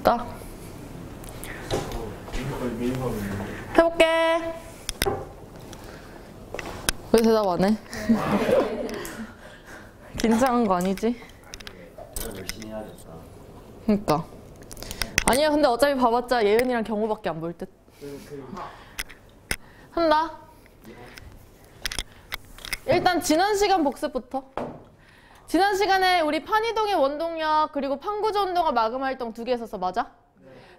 해볼까? 해볼게. 왜 대답 안 해? 긴장한 거 아니지? 열심히 해야겠다. 그니까. 아니야, 근데 어차피 봐봤자 예은이랑 경호밖에 안 볼 듯. 한다. 일단 지난 시간 복습부터. 지난 시간에 우리 판이동의 원동력 그리고 판구조 운동과 마금 활동 2개 했었어. 맞아?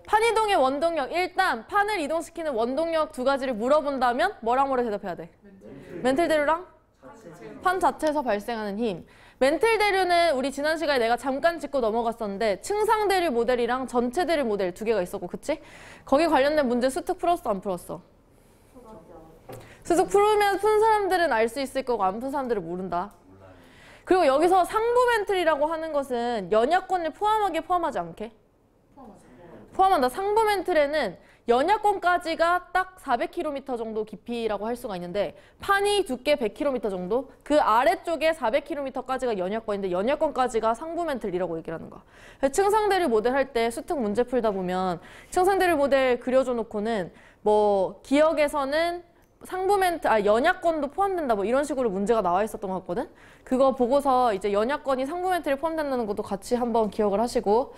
판이동의 원동력. 일단 판을 이동시키는 원동력 2가지를 물어본다면 뭐랑 뭐를 대답해야 돼? 멘틀 대류랑 판 자체에서 발생하는 힘. 멘틀 대류는 우리 지난 시간에 내가 잠깐 짚고 넘어갔었는데 층상 대류 모델이랑 전체 대류 모델 2개가 있었고, 그치? 거기 관련된 문제 수특 풀었어, 안 풀었어? 수특 풀면 푼 사람들은 알 수 있을 거고 안 푼 사람들은 모른다. 그리고 여기서 상부 멘틀이라고 하는 것은 연약권을 포함하게 포함하지 않게? 포함한다. 상부 멘틀에는 연약권까지가 딱 400km 정도 깊이라고 할 수가 있는데 판이 두께 100km 정도? 그 아래쪽에 400km까지가 연약권인데 연약권까지가 상부 멘틀이라고 얘기를 하는 거야. 층상대류 모델 할 때 수특 문제 풀다 보면 층상대류 모델 그려줘 놓고는 뭐 기억에서는 상부 멘트, 연약권도 포함된다 뭐 이런 식으로 문제가 나와 있었던 것 같거든? 그거 보고서 이제 연약권이 상부 멘트에 포함된다는 것도 같이 한번 기억을 하시고,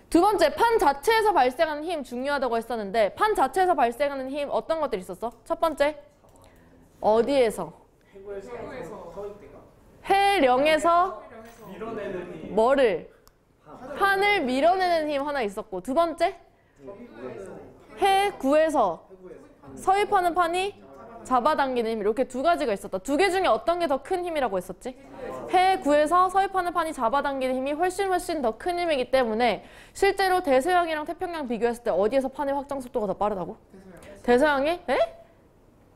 두 번째, 판 자체에서 발생하는 힘 중요하다고 했었는데 판 자체에서 발생하는 힘 어떤 것들이 있었어? 첫 번째, 어디에서? 해령에서 뭐를? 판을 밀어내는 힘 하나 있었고, 두 번째, 해구에서 서입하는 판이 잡아당기는 힘. 이렇게 2가지가 있었다. 2개 중에 어떤 게 더 큰 힘이라고 했었지? 해구에서 서입하는 판이 잡아당기는 힘이 훨씬 더 큰 힘이기 때문에 실제로 대서양이랑 태평양 비교했을 때 어디에서 판의 확장 속도가 더 빠르다고? 대서양이? 에?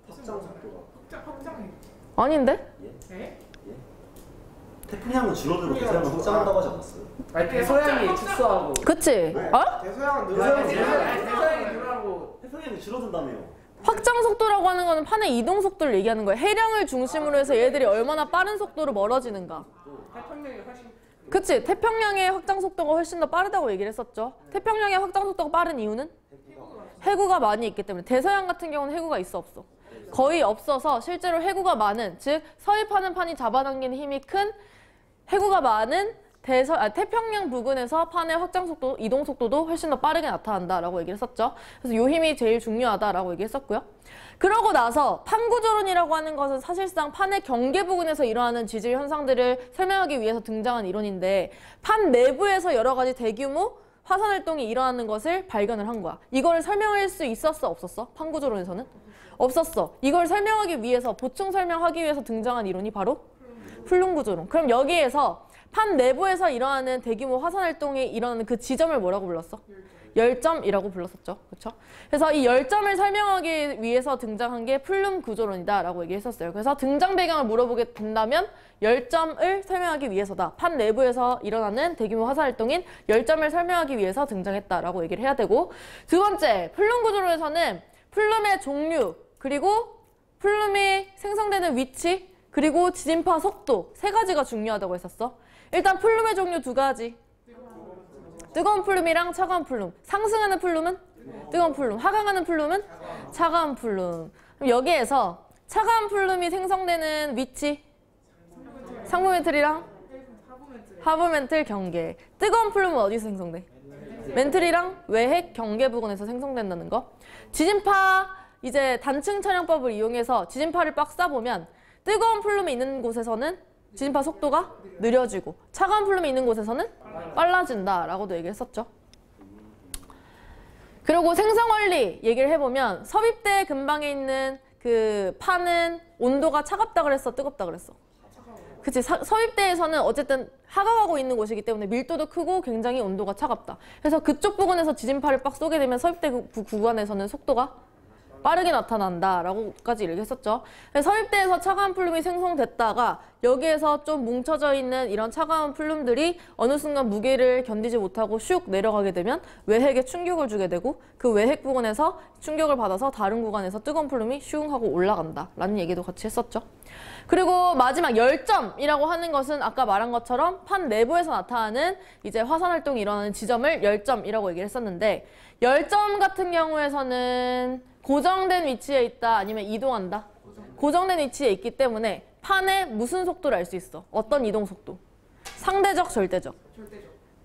확장 속도가. 확장이. 아닌데? 예? 태평양은 줄어들고 대서양은 확장한다고 하지 않았어요? 아니 대서양이 축소하고 그치? 어? 대서양은 늘어나고 대서양이 늘어나고 태평양이 줄어든다며요. 확장 속도라고 하는 거는 판의 이동 속도를 얘기하는 거야. 해량을 중심으로 해서 얘들이 얼마나 빠른 속도로 멀어지는가. 태평양이 훨씬. 그치? 태평양의 확장 속도가 훨씬 더 빠르다고 얘기를 했었죠. 태평양의 확장 속도가 빠른 이유는? 해구가 많이 있기 때문에. 대서양 같은 경우는 해구가 있어 없어? 거의 없어서 실제로 해구가 많은, 즉 서입하는 판이 잡아당기는 힘이 큰 해구가 많은 태평양 부근에서 판의 확장 속도, 이동 속도도 훨씬 더 빠르게 나타난다라고 얘기를 했었죠. 그래서 이 힘이 제일 중요하다라고 얘기했었고요. 그러고 나서 판구조론이라고 하는 것은 사실상 판의 경계 부근에서 일어나는 지질 현상들을 설명하기 위해서 등장한 이론인데 판 내부에서 여러 가지 대규모 화산 활동이 일어나는 것을 발견을 한 거야. 이걸 설명할 수 있었어, 없었어? 판구조론에서는? 없었어. 이걸 설명하기 위해서, 보충 설명하기 위해서 등장한 이론이 바로 플룸구조론. 그럼 여기에서 판 내부에서 일어나는 대규모 화산 활동이 일어나는 그 지점을 뭐라고 불렀어? 열점이라고 불렀었죠. 그렇죠? 그래서 이 열점을 설명하기 위해서 등장한 게 플룸 구조론이다 라고 얘기했었어요. 그래서 등장 배경을 물어보게 된다면 열점을 설명하기 위해서다. 판 내부에서 일어나는 대규모 화산 활동인 열점을 설명하기 위해서 등장했다라고 얘기를 해야 되고, 두 번째, 플룸 구조론에서는 플룸의 종류, 그리고 플룸이 생성되는 위치, 그리고 지진파 속도 3가지가 중요하다고 했었어. 일단 플룸의 종류 2가지. 뜨거운 플룸이랑 차가운 플룸. 상승하는 플룸은 뜨거운 플룸, 하강하는 플룸은 차가운 플룸. 그럼 여기에서 차가운 플룸이 생성되는 위치, 상부 멘틀이랑 하부 멘틀 경계. 뜨거운 플룸은 어디서 생성돼? 멘틀이랑 외핵 경계 부근에서 생성된다는 거. 지진파, 이제 단층 촬영법을 이용해서 지진파를 빡 쏴보면 뜨거운 플룸이 있는 곳에서는 지진파 속도가 느려지고 차가운 플룸이 있는 곳에서는 빨라진다라고도 얘기했었죠. 그리고 생성원리 얘기를 해보면 섭입대 근방에 있는 그 판은 온도가 차갑다 그랬어, 뜨겁다 그랬어? 그치, 섭입대에서는 어쨌든 하강하고 있는 곳이기 때문에 밀도도 크고 굉장히 온도가 차갑다. 그래서 그쪽 부근에서 지진파를 빡 쏘게 되면 섭입대 구간에서는 속도가 빠르게 나타난다라고까지 얘기했었죠. 서입대에서 차가운 플룸이 생성됐다가 여기에서 좀 뭉쳐져 있는 이런 차가운 플룸들이 어느 순간 무게를 견디지 못하고 슉 내려가게 되면 외핵에 충격을 주게 되고 그 외핵 부근에서 충격을 받아서 다른 구간에서 뜨거운 플룸이 슝 하고 올라간다 라는 얘기도 같이 했었죠. 그리고 마지막 열점이라고 하는 것은 아까 말한 것처럼 판 내부에서 나타나는 이제 화산 활동이 일어나는 지점을 열점이라고 얘기를 했었는데, 열점 같은 경우에서는 고정된 위치에 있다 아니면 이동한다? 고정된 위치에 있기 때문에 판의 무슨 속도를 알 수 있어? 어떤 이동 속도? 상대적, 절대적?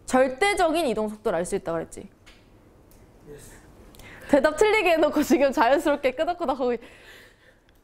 절대적인 이동 속도를 알 수 있다고 그랬지. 대답 틀리게 해놓고 지금 자연스럽게 끄덕끄덕하고.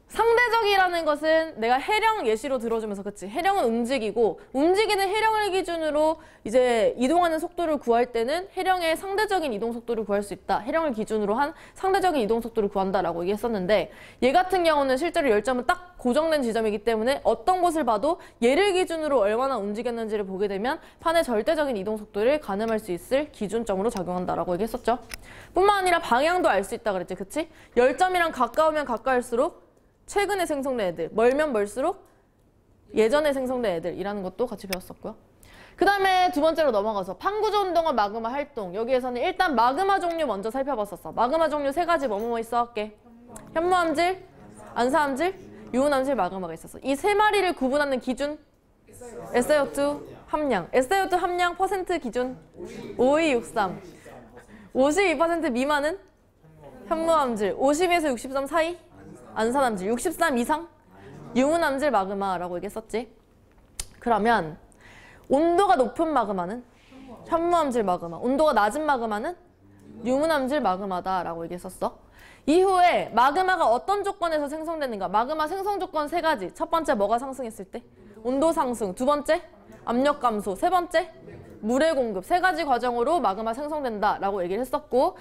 상대적이라는 것은 내가 해령 예시로 들어주면서, 그치? 해령은 움직이고, 움직이는 해령을 기준으로 이제 이동하는 속도를 구할 때는 해령의 상대적인 이동 속도를 구할 수 있다. 해령을 기준으로 한 상대적인 이동 속도를 구한다라고 얘기했었는데, 얘 같은 경우는 실제로 열점은 딱 고정된 지점이기 때문에 어떤 곳을 봐도 얘를 기준으로 얼마나 움직였는지를 보게 되면 판의 절대적인 이동 속도를 가늠할 수 있을 기준점으로 작용한다라고 얘기했었죠. 뿐만 아니라 방향도 알 수 있다 그랬지, 그치? 열점이랑 가까우면 가까울수록 최근에 생성된 애들, 멀면 멀수록 예전에 생성된 애들이라는 것도 같이 배웠었고요. 그 다음에 두 번째로 넘어가서 판구조 운동과 마그마 활동. 여기에서는 일단 마그마 종류 먼저 살펴봤었어. 마그마 종류 세 가지 뭐뭐 있어 할게. 현무암질, 안사암질, 유훈암질, 마그마가 있었어. 이 세 마리를 구분하는 기준 SiO2 함량. SiO2 함량 퍼센트 기준 5263. 52% 미만은 현무암질, 50에서 63 사이 안산암질, 63 이상 유문암질 마그마라고 얘기했었지. 그러면 온도가 높은 마그마는 현무암질 마그마, 온도가 낮은 마그마는 유문암질 마그마다라고 얘기했었어. 이후에 마그마가 어떤 조건에서 생성되는가? 마그마 생성 조건 세 가지. 첫 번째 뭐가 상승했을 때? 온도 상승. 두 번째 압력 감소. 세 번째 물의 공급. 세 가지 과정으로 마그마 생성된다라고 얘기를 했었고,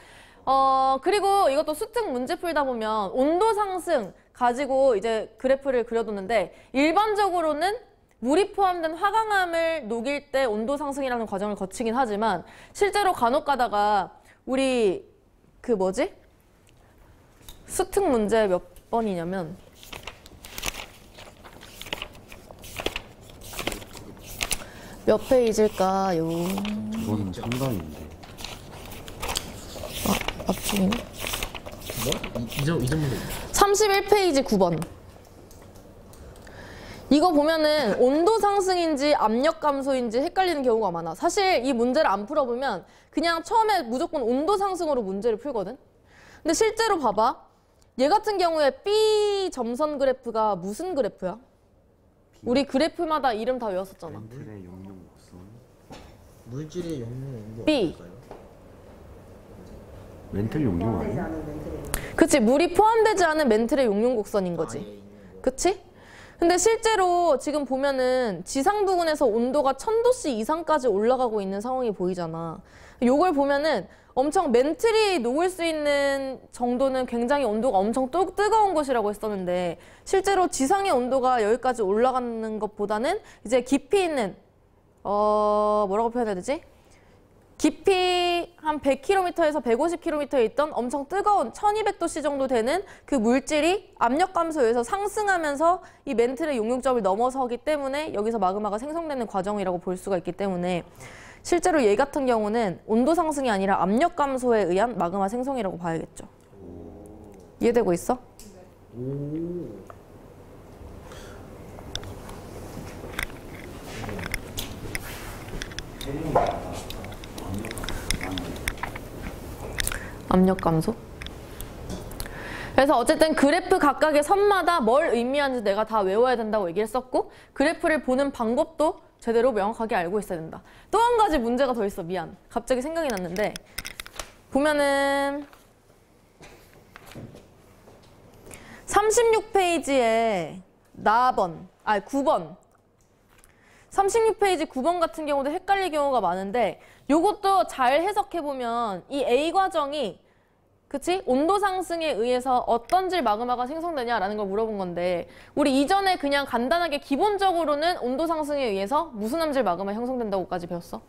그리고 이것도 수특 문제 풀다 보면 온도 상승 가지고 이제 그래프를 그려뒀는데, 일반적으로는 물이 포함된 화강암을 녹일 때 온도 상승이라는 과정을 거치긴 하지만, 실제로 간혹 가다가 우리 그 뭐지? 수특 문제 몇 번이냐면 몇 페이지일까요? 저건 상당인데. 앞쪽이네. 뭐? 이 정도. 31페이지 9번. 이거 보면은 온도 상승인지 압력 감소인지 헷갈리는 경우가 많아. 사실 이 문제를 안 풀어보면 그냥 처음에 무조건 온도 상승으로 문제를 풀거든. 근데 실제로 봐봐. 얘 같은 경우에 B 점선 그래프가 무슨 그래프야? 우리 그래프마다 이름 다 외웠었잖아. 멘틀의 용융 곡선. 물질의 용융 온도. B. 멘틀 용융 아니야? 그치, 물이 포함되지 않은 멘틀의 용융 곡선인 거지. 그치? 근데 실제로 지금 보면은 지상 부근에서 온도가 1000도씨 이상까지 올라가고 있는 상황이 보이잖아. 요걸 보면은 엄청 멘틀이 녹을 수 있는 정도는 굉장히 온도가 엄청 뜨거운 곳이라고 했었는데, 실제로 지상의 온도가 여기까지 올라가는 것보다는 이제 깊이 있는 뭐라고 표현해야 되지? 깊이 한 100km에서 150km에 있던 엄청 뜨거운 1200도씨 정도 되는 그 물질이 압력 감소에서 상승하면서 이 멘틀의 용융점을 넘어서기 때문에 여기서 마그마가 생성되는 과정이라고 볼 수가 있기 때문에, 실제로 얘 같은 경우는 온도 상승이 아니라 압력 감소에 의한 마그마 생성이라고 봐야겠죠. 이해되고 있어? 압력 감소? 그래서 어쨌든 그래프 각각의 선마다 뭘 의미하는지 내가 다 외워야 된다고 얘기를 했었고, 그래프를 보는 방법도 제대로 명확하게 알고 있어야 된다. 또 한 가지 문제가 더 있어. 미안. 갑자기 생각이 났는데, 보면은 36페이지에 9번 36페이지 9번 같은 경우도 헷갈릴 경우가 많은데, 요것도 잘 해석해보면 이 A 과정이, 그치? 온도 상승에 의해서 어떤 질 마그마가 생성되냐라는 걸 물어본 건데, 우리 이전에 그냥 간단하게 기본적으로는 온도 상승에 의해서 무슨 암질 마그마 형성된다고까지 배웠어?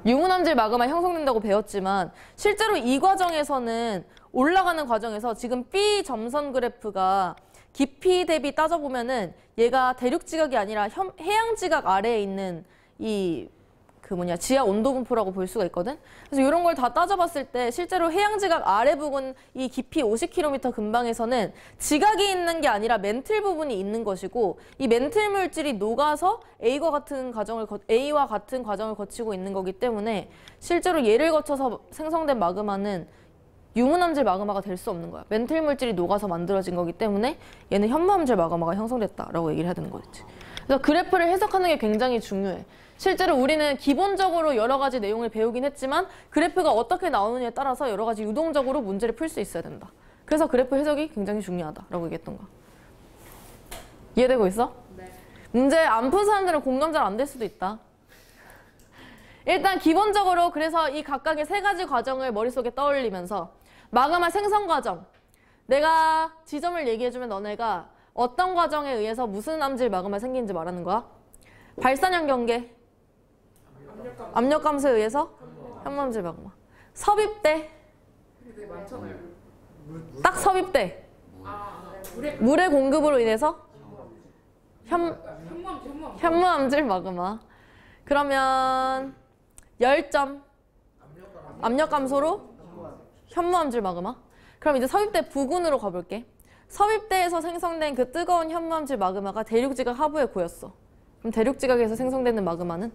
유문암질 마그마 형성된다고 배웠지만, 실제로 이 과정에서는 올라가는 과정에서 지금 B 점선 그래프가 깊이 대비 따져보면은 얘가 대륙 지각이 아니라 해양 지각 아래에 있는 이 지하 온도 분포라고 볼 수가 있거든. 그래서 이런 걸 다 따져봤을 때 실제로 해양지각 아래 부분 이 깊이 50km 근방에서는 지각이 있는 게 아니라 멘틀 부분이 있는 것이고 이 멘틀 물질이 녹아서 A와 같은 과정을 거치고 있는 거기 때문에 실제로 얘를 거쳐서 생성된 마그마는 유문암질 마그마가 될 수 없는 거야. 멘틀 물질이 녹아서 만들어진 거기 때문에 얘는 현무암질 마그마가 형성됐다라고 얘기를 해야 되는 거겠지. 그래서 그래프를 해석하는 게 굉장히 중요해. 실제로 우리는 기본적으로 여러 가지 내용을 배우긴 했지만 그래프가 어떻게 나오느냐에 따라서 여러 가지 유동적으로 문제를 풀 수 있어야 된다. 그래서 그래프 해석이 굉장히 중요하다라고 얘기했던 거야. 이해되고 있어? 네. 문제 안 푼 사람들은 공감 잘 안 될 수도 있다. 일단 기본적으로 그래서 이 각각의 세 가지 과정을 머릿속에 떠올리면서 마그마 생성 과정, 내가 지점을 얘기해주면 너네가 어떤 과정에 의해서 무슨 암질 마그마 생기는지 말하는 거야? 발산형 경계, 압력 감소에 의해서 현무암질 마그마. 섭입대, 딱 섭입대. 물의 공급으로 인해서 현무암질 마그마. 그러면 열점, 압력 감소로 현무암질 마그마. 그럼 이제 섭입대 부근으로 가볼게. 섭입대에서 생성된 그 뜨거운 현무암질 마그마가 대륙지각 하부에 고였어. 그럼 대륙지각에서 생성되는 마그마는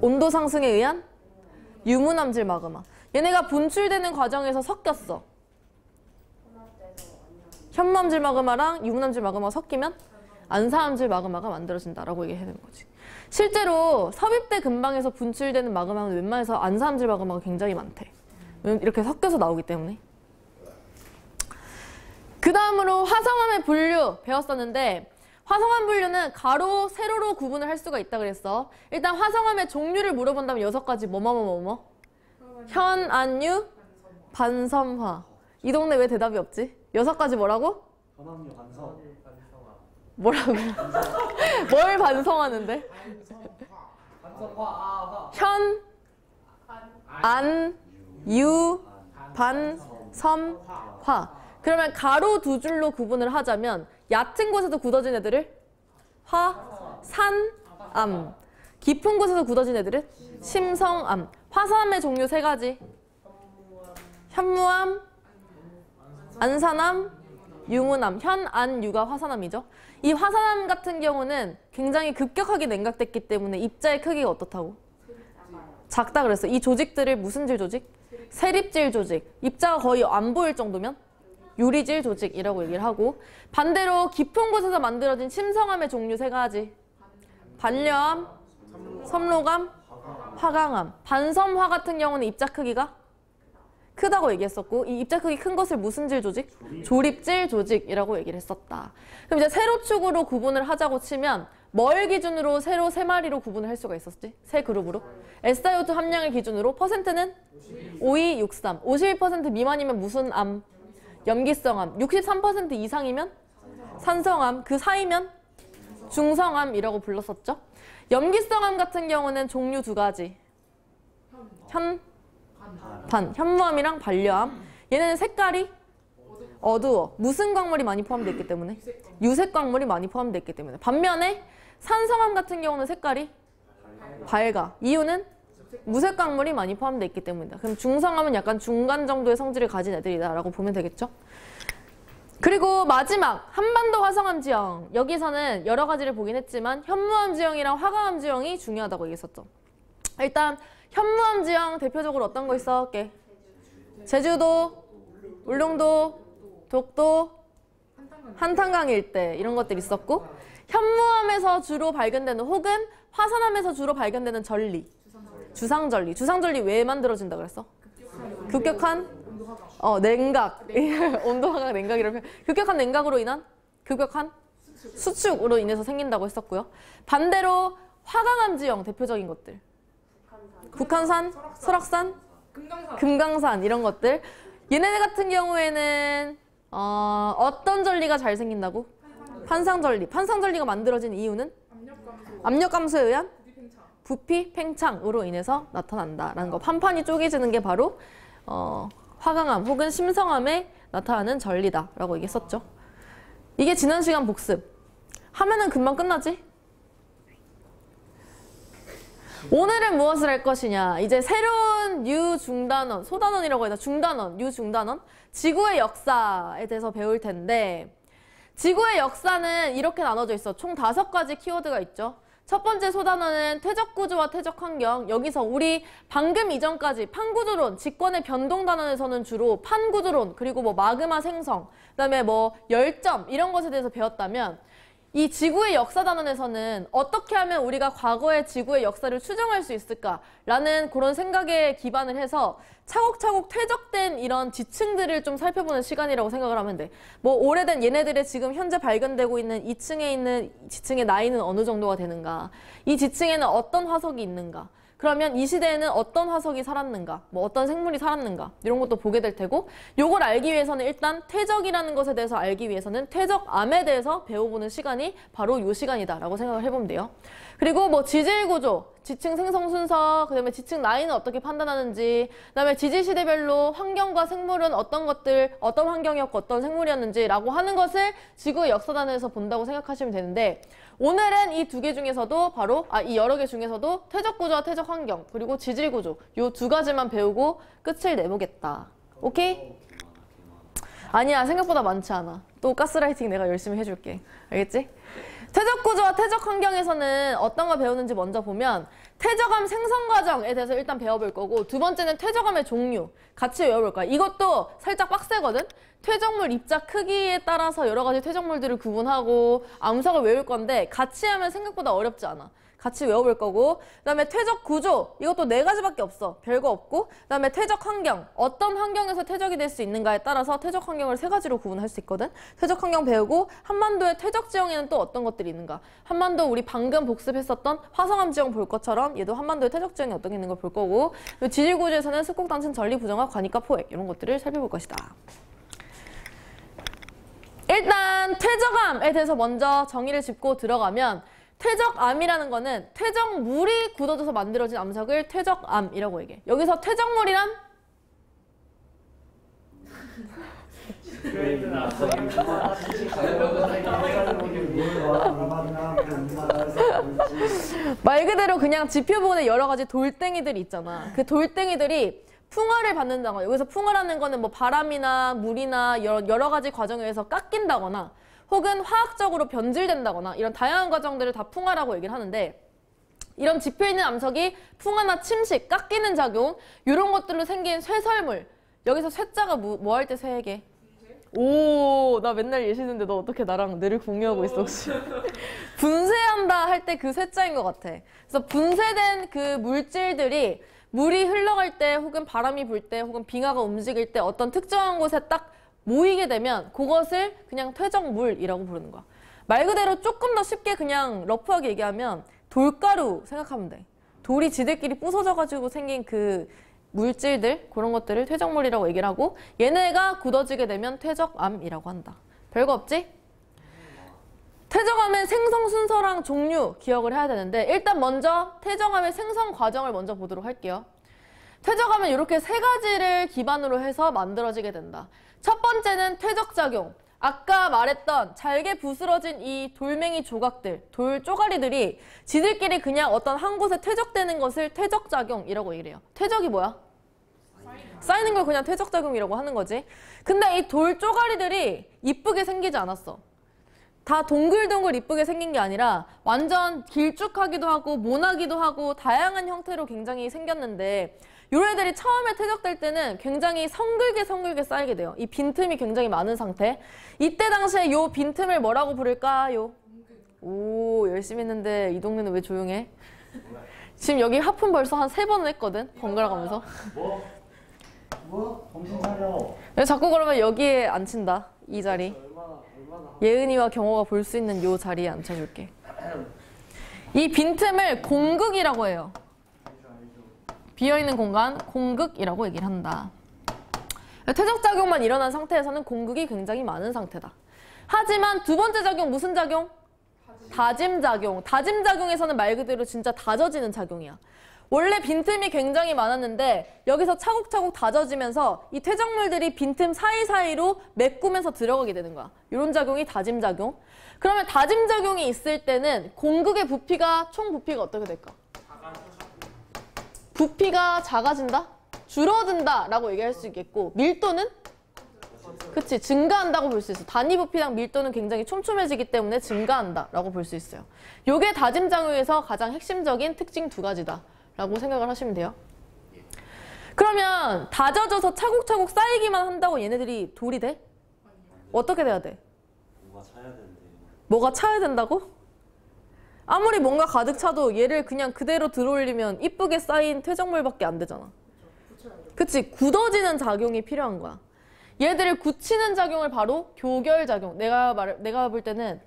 온도 상승에 의한 유문암질 마그마. 얘네가 분출되는 과정에서 섞였어. 현무암질 마그마랑 유문암질 마그마가 섞이면 안사암질 마그마가 만들어진다라고 얘기해야 되는 거지. 실제로 섭입대 근방에서 분출되는 마그마는 웬만해서 안사암질 마그마가 굉장히 많대. 이렇게 섞여서 나오기 때문에. 그 다음으로 화성암의 분류 배웠었는데 화성암 분류는 가로, 세로로 구분을 할 수가 있다 그랬어. 일단 화성암의 종류를 물어본다면 6가지 뭐뭐 현, 안, 유, 반섬화. 이 동네 왜 대답이 없지? 6가지 뭐라고? 현암유 반성. 뭐라고? 뭘 반성하는데? 현, 안, 유, 반, 섬, 화. 그러면 가로 두 줄로 구분을 하자면 얕은 곳에서 굳어진 애들을 화, 산, 암. 깊은 곳에서 굳어진 애들은 심성, 암. 화산암의 종류 3가지. 현무암, 안산암, 유문암. 현, 안, 유가 화산암이죠. 이 화산암 같은 경우는 굉장히 급격하게 냉각됐기 때문에 입자의 크기가 어떻다고? 작다 그랬어. 이 조직들을 무슨 질 조직? 세립질 조직. 입자가 거의 안 보일 정도면 유리질 조직이라고 얘기를 하고, 반대로 깊은 곳에서 만들어진 심성암의 종류 3가지. 반려암, 섬로감, 화강암. 반섬화 같은 경우는 입자 크기가 크다고 얘기했었고, 이 입자 크기 큰 것을 무슨 질 조직? 조립질 조직이라고 얘기를 했었다. 그럼 이제 세로축으로 구분을 하자고 치면 뭘 기준으로 세로 3마리로 구분을 할 수가 있었지? 3그룹으로. SiO2 함량을 기준으로 퍼센트는 5263. 51% 미만이면 무슨 암? 염기성암. 63% 이상이면 산성암. 그 사이면 중성암이라고 불렀었죠. 염기성암 같은 경우는 종류 2가지. 현무암이랑 반려암. 얘네는 색깔이 어두워. 무슨 광물이 많이 포함되어 있기 때문에? 유색 광물이 많이 포함되어 있기 때문에. 반면에 산성암 같은 경우는 색깔이 밝아. 이유는 무색 광물이 많이 포함되어 있기 때문이다. 그럼 중성암은 약간 중간 정도의 성질을 가진 애들이다라고 보면 되겠죠? 그리고 마지막 한반도 화성암 지형. 여기서는 여러 가지를 보긴 했지만 현무암 지형이랑 화강암 지형이 중요하다고 얘기했었죠. 일단 현무암 지형 대표적으로 어떤 거 있었게? 제주도, 울릉도, 독도, 한탄강 일대 이런 것들이 있었고, 현무암에서 주로 발견되는 혹은 화산암에서 주로 발견되는 전리, 주상전리. 주상전리 왜 만들어진다 그랬어? 급격한 냉각, 온도화각 냉각이라고 급격한 냉각으로 인한 급격한 수축으로 인해서 생긴다고 했었고요. 반대로 화강암 지형 대표적인 것들. 북한산, 설악산, 금강산 이런 것들. 얘네들 같은 경우에는 어떤 전리가 잘 생긴다고? 판상전리. 판상전리가 만들어진 이유는 압력 감소에 의한 부피 팽창으로 인해서 나타난다라는 거. 판판이 쪼개지는 게 바로 화강암 혹은 심성암에 나타나는 전리다라고 얘기했었죠. 이게 지난 시간 복습. 하면은 금방 끝나지? 오늘은 무엇을 할 것이냐. 이제 새로운 유중단원, 소단원이라고 해야 되나? 중단원, 유중단원. 지구의 역사에 대해서 배울 텐데 지구의 역사는 이렇게 나눠져 있어. 총 5가지 키워드가 있죠. 첫 번째 소단원은 퇴적구조와 퇴적환경. 여기서 우리 방금 이전까지 판구조론, 직권의 변동단원에서는 주로 판구조론, 그리고 뭐 마그마 생성, 그다음에 뭐 열점 이런 것에 대해서 배웠다면 이 지구의 역사단원에서는 어떻게 하면 우리가 과거의 지구의 역사를 추정할 수 있을까라는 그런 생각에 기반을 해서 차곡차곡 퇴적된 이런 지층들을 좀 살펴보는 시간이라고 생각을 하면 돼. 뭐 오래된 얘네들의 지금 현재 발견되고 있는 2층에 있는 지층의 나이는 어느 정도가 되는가? 이 지층에는 어떤 화석이 있는가? 그러면 이 시대에는 어떤 화석이 살았는가, 뭐 어떤 생물이 살았는가 이런 것도 보게 될 테고 요걸 알기 위해서는 일단 퇴적이라는 것에 대해서 알기 위해서는 퇴적암에 대해서 배워보는 시간이 바로 요 시간이다라고 생각을 해보면 돼요. 그리고 뭐 지질구조, 지층 생성 순서, 그 다음에 지층 나이는 어떻게 판단하는지, 그 다음에 지질시대별로 환경과 생물은 어떤 것들, 어떤 환경이었고 어떤 생물이었는지라고 하는 것을 지구의 역사단에서 본다고 생각하시면 되는데 오늘은 이 2개 중에서도 바로 이 여러 개 중에서도 퇴적구조와 퇴적환경 그리고 지질구조 요 2가지만 배우고 끝을 내보겠다. 오케이? 아니야, 생각보다 많지 않아. 또 가스라이팅 내가 열심히 해줄게. 알겠지? 퇴적구조와 퇴적환경에서는 어떤 거 배우는지 먼저 보면 퇴적암 생성 과정에 대해서 일단 배워볼 거고 두 번째는 퇴적암의 종류 같이 외워볼 거야. 이것도 살짝 빡세거든? 퇴적물 입자 크기에 따라서 여러 가지 퇴적물들을 구분하고 암석을 외울 건데 같이 하면 생각보다 어렵지 않아. 같이 외워볼 거고 그 다음에 퇴적 구조 이것도 4가지밖에 없어. 별거 없고 그 다음에 퇴적 환경 어떤 환경에서 퇴적이 될 수 있는가에 따라서 퇴적 환경을 3가지로 구분할 수 있거든. 퇴적 환경 배우고 한반도의 퇴적 지형에는 또 어떤 것들이 있는가. 한반도 우리 방금 복습했었던 화성암 지형 볼 것처럼 얘도 한반도의 퇴적 지형이 어떤 게 있는 걸 볼 거고 지질 구조에서는 습곡 단층 전리 부정화 과니까 포획 이런 것들을 살펴볼 것이다. 일단 퇴적암에 대해서 먼저 정의를 짚고 들어가면 퇴적암이라는 거는 퇴적물이 굳어져서 만들어진 암석을 퇴적암이라고 얘기해. 여기서 퇴적물이란 말 그대로 그냥 지표 부분에 여러 가지 돌덩이들이 있잖아. 그 돌덩이들이 풍화를 받는다거나 여기서 풍화라는 거는 뭐 바람이나 물이나 여러 가지 과정에 의해서 깎인다거나 혹은 화학적으로 변질된다거나 이런 다양한 과정들을 다 풍화라고 얘기를 하는데 이런 지표에 있는 암석이 풍화나 침식, 깎이는 작용 이런 것들로 생긴 쇠설물 여기서 쇠자가 뭐 할 때 쇠에게? 오, 나 맨날 예시는데 너 어떻게 나랑 뇌를 공유하고 있어 혹시? 분쇄한다 할 때 그 쇠자인 것 같아. 그래서 분쇄된 그 물질들이 물이 흘러갈 때 혹은 바람이 불 때 혹은 빙하가 움직일 때 어떤 특정한 곳에 딱 모이게 되면 그것을 그냥 퇴적물이라고 부르는 거야. 말 그대로 조금 더 쉽게 그냥 러프하게 얘기하면 돌가루 생각하면 돼. 돌이 지들끼리 부서져가지고 생긴 그 물질들 그런 것들을 퇴적물이라고 얘기를 하고 얘네가 굳어지게 되면 퇴적암이라고 한다. 별거 없지? 퇴적암의 생성 순서랑 종류 기억을 해야 되는데 일단 먼저 퇴적암의 생성 과정을 먼저 보도록 할게요. 퇴적암은 이렇게 3가지를 기반으로 해서 만들어지게 된다. 첫 번째는 퇴적작용. 아까 말했던 잘게 부스러진 이 돌멩이 조각들, 돌 쪼가리들이 지들끼리 그냥 어떤 한 곳에 퇴적되는 것을 퇴적작용이라고 얘기를 해요. 퇴적이 뭐야? 쌓이는 걸 그냥 퇴적작용이라고 하는 거지. 근데 이 돌 쪼가리들이 이쁘게 생기지 않았어. 다 동글동글 이쁘게 생긴 게 아니라 완전 길쭉하기도 하고 모나기도 하고 다양한 형태로 굉장히 생겼는데 요런 애들이 처음에 퇴적될 때는 굉장히 성글게 쌓이게 돼요. 이 빈틈이 굉장히 많은 상태. 이때 당시에 요 빈틈을 뭐라고 부를까요? 오, 열심히 했는데 이 동네는 왜 조용해? 지금 여기 하품 벌써 한 3번은 했거든? 번갈아 가면서. 뭐? 정신 차려. 자꾸 그러면 여기에 앉힌다. 이 자리. 예은이와 경호가 볼 수 있는 요 자리에 앉혀줄게. 이 빈틈을 공극이라고 해요. 비어있는 공간, 공극이라고 얘기를 한다. 퇴적작용만 일어난 상태에서는 공극이 굉장히 많은 상태다. 하지만 두 번째 작용, 무슨 작용? 다짐작용. 다짐작용에서는 말 그대로 진짜 다져지는 작용이야. 원래 빈틈이 굉장히 많았는데 여기서 차곡차곡 다져지면서 이 퇴적물들이 빈틈 사이사이로 메꾸면서 들어가게 되는 거야. 이런 작용이 다짐작용. 그러면 다짐작용이 있을 때는 공극의 부피가 총 부피가 어떻게 될까? 부피가 작아진다? 줄어든다 라고 얘기할 수 있겠고 밀도는? 그치, 증가한다고 볼 수 있어. 단위 부피당 밀도는 굉장히 촘촘해지기 때문에 증가한다 라고 볼 수 있어요. 요게 다짐작용에서 가장 핵심적인 특징 두 가지다 라고 생각을 하시면 돼요. 그러면 다져져서 차곡차곡 쌓이기만 한다고 얘네들이 돌이 돼? 어떻게 돼야 돼? 뭐가 차야 되는데. 뭐가 차야 된다고? 아무리 뭔가 가득 차도 얘를 그냥 그대로 들어올리면 이쁘게 쌓인 퇴적물밖에 안 되잖아. 그치? 굳어지는 작용이 필요한 거야. 얘들을 굳히는 작용을 바로 교결작용. 내가 볼 때는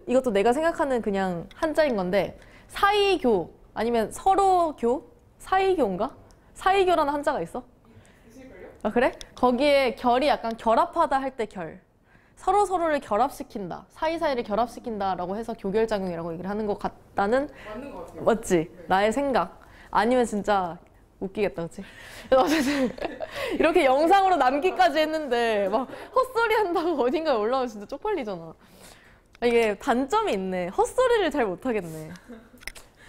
이것도 내가 생각하는 그냥 한자인 건데 사이교 아니면 서로교? 사이교인가? 사이교라는 한자가 있어? 아 그래? 거기에 결이 약간 결합하다 할 때 결. 서로를 결합시킨다. 사이사이를 결합시킨다라고 해서 교결작용이라고 얘기를 하는 것 같다는 맞는 것 같아요. 맞지? 나의 생각. 아니면 진짜 웃기겠다, 그치? 그래서 어쨌든 이렇게 영상으로 남기까지 했는데 막 헛소리 한다고 어딘가에 올라오면 진짜 쪽팔리잖아. 이게 단점이 있네. 헛소리를 잘 못하겠네.